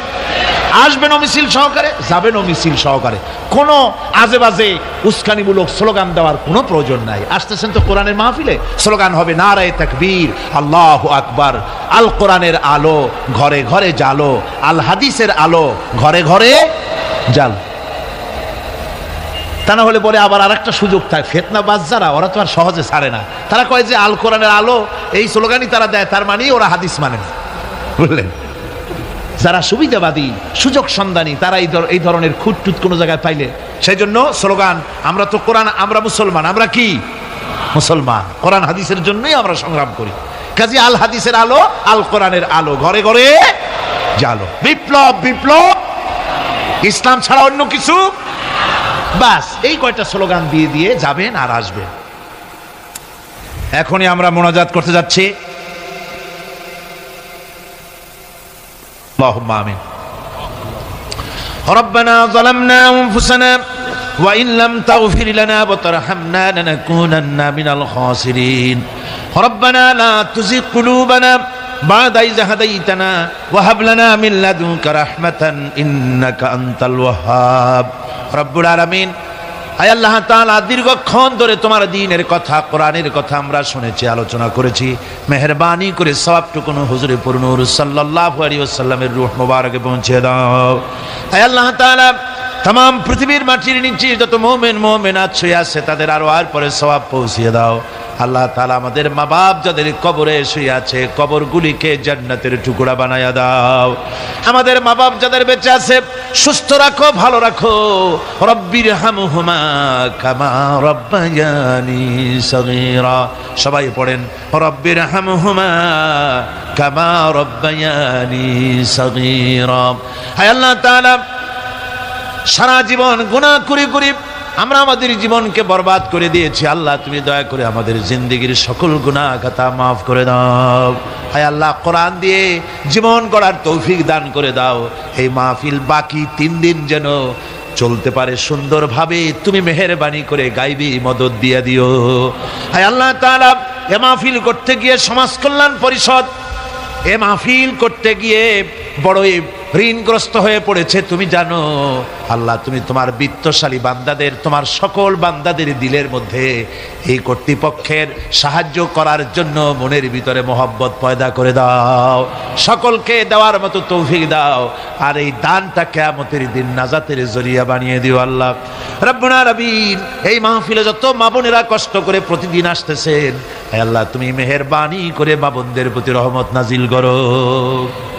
আসবেন ও মিছিল সহকারে, যাবেন ও মিছিল সহকারে। কোনো আজে বাজে উস্কানিমূলক স্লোগান দেওয়ার কোনো প্রয়োজন নাই। আসতেছেন তো কোরআনের মাহফিলে, স্লোগান হবে নারায়ে তাকবীর, আল্লাহু আকবার, আল কোরআনের আলো ঘরে ঘরে জালো, আল হাদিসের আলো ঘরে ঘরে জাল। তা না হলে বলে আবার আরেকটা সুযোগ থাকে, ফিতনাবাজ যারা, ওরা তো আর সহজে ছাড়ে না। তারা কয় যে আল কোরআনের আলো, এই স্লোগানই তারা দেয়, তার মানেই ওরা হাদিস মানে না, বুঝলেন? যারা সুবিধাবাদী, সুযোগ সন্ধানী, তারা এই ধরনের খুঁতটুত কোনো জায়গায় পাইলে, সেই জন্য স্লোগান, আমরা তো কোরআন, আমরা মুসলমান, আমরা কি মুসলমান, কোরআন হাদিসের জন্যই আমরা সংগ্রাম করি। কাজী আল হাদিসের আলো, আল কোরআনের আলো ঘরে ঘরে জালো। বিপ্লব, বিপ্লব, ইসলাম ছাড়া অন্য কিছু, বাস এই কয়টা স্লোগান দিয়ে দিয়ে যাবেন আর আসবেন। এখনই আমরা মোনাজাত করতে যাচ্ছি। اللهم آمين. ربنا ظلمنا أنفسنا وإن لم تغفر لنا وترحمنا لنكونن من الخاسرين. ربنا لا تزغ قلوبنا بعد إذ هديتنا وهب لنا من لدنك رحمة إنك أنت الوهاب. رب العالمين, আয় আল্লাহ তাআলা, দীর্ঘক্ষণ ধরে তোমার দ্বীনের কথা, কোরআনের কথা আমরা শুনেছি, আলোচনা করেছি। মেহেরবানি করে সওয়াবটুকু হুজুরে পুরনূর সাল্লাল্লাহু আলাইহি ওয়াসাল্লামের রূহ মোবারকে পৌঁছে দাও। আয় আল্লাহ তাআলা, तमाम পৃথিবীর মাটির নিচে যত মুমিন মুমিনাত শুয়ে আছে, তাদের আর পরে সওয়াব পৌঁছিয়ে দাও। আল্লাহ তাআলা, আমাদের মা বাপ যাদের কবরে শুয়ে আছে, কবরগুলিকে জান্নাতের টুকরা বানায়া দাও। আমাদের মা বাপ যাদের বেঁচে আছে, সুস্থ রাখো, ভালো রাখো। রব্বির হামহুমা কামা রব্বায়ানি সগীরা। সবাই পড়েন রব্বির হামহুমা কামা রব্বায়ানি সগীরা। হায় আল্লাহ তাআলা, সারা জীবন গুনাহ করে করে আমরা আমাদের জীবনকে বরবাদ করে দিয়েছি। আল্লাহ, তুমি দয়া করে আমাদের জিন্দেগির সকল গুনাহ খাতা মাফ করে দাও। হায় আল্লাহ, কোরআন দিয়ে জীবন গড়ার তৌফিক দান করে দাও। এই মাহফিল বাকি 3 দিন যেন চলতে পারে সুন্দরভাবে, তুমি মেহেরবানি করে গাইবি মদদ দিয়ে দিও। হায় আল্লাহ তাআলা, এ মাহফিল করতে গিয়ে সমাজ কল্যাণ পরিষদ এ মাহফিল করতে গিয়ে বড়ই ঋণগ্রস্ত হয়ে পড়েছে। তুমি জানো আল্লাহ, তুমি তোমার বিত্তশালী বান্দাদের, তোমার সকল বান্দাদের দিলের মধ্যে এই কর্তৃপক্ষের সাহায্য করার জন্য মনের ভিতরে মহব্বত পয়দা করে দাও। সকলকে দেওয়ার মতো তৌফিক দাও। আর এই দানটা কিয়ামতের দিন নাজাতের জরিয়া বানিয়ে দিও। আল্লাহ রব্বুল আলামিন, এই মাহফিলে যত মা বোনেরা কষ্ট করে প্রতিদিন আসতেছেন, হে আল্লাহ, তুমি মেহেরবানি করে মা বোনদের প্রতি রহমত নাজিল করো।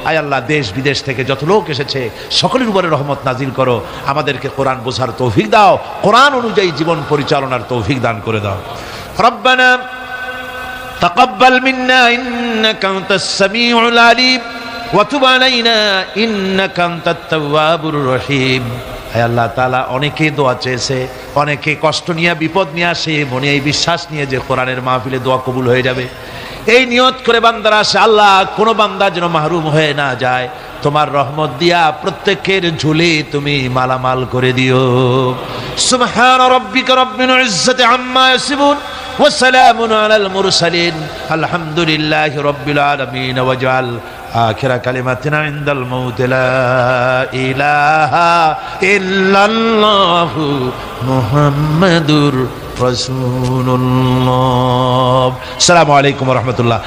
আয় আল্লাহ দেশ বিদেশ থেকে যত লোক এসেছে সকলের উপরে রহমত নাজিল করো, আমাদেরকে কোরআন বোঝার তৌফিক দাও, কোরআন অনুযায়ী জীবন পরিচালনার তৌফিক দান করে দাও। রব্বানা তাকাব্বাল মিন্না ইন্নাকা আনতাস সামিউল আলিম ওয়া তুব আলাইনা ইন্নাকা আনতাত তাওয়াবুর রহিম। হে আল্লাহ তাআলা, অনেকে দোয়া চেয়েছে, অনেকে কষ্ট নিয়ে বিপদ নিয়ে আসে, মনে এই বিশ্বাস নিয়ে যে কোরআনের মাহফিলে দোয়া কবুল হয়ে যাবে, এই নিয়ত করে বান্দারা আসে। আল্লাহ, কোনো বান্দা যেন মাহরুম হয়ে না যায়, তোমার রহমত দিয়া প্রত্যেকের ঝুলি তুমি মালামাল করে দিও। সুবহান রাব্বিকা রাব্বিল ইজ্জাতি আম্মা ইয়াসিফুন ওয়া সালামুন আলাল মুরসালিন আলহামদুলিল্লাহি রাব্বিল আলামিন। ওয়াজআল আখিরা কালিমাতিনা ইনদাল মাউত লা ইলাহা ইল্লাল্লাহু মুহাম্মাদুর রাসূলুল্লাহ। আসসালামু আলাইকুম ওয়া রাহমাতুল্লাহ।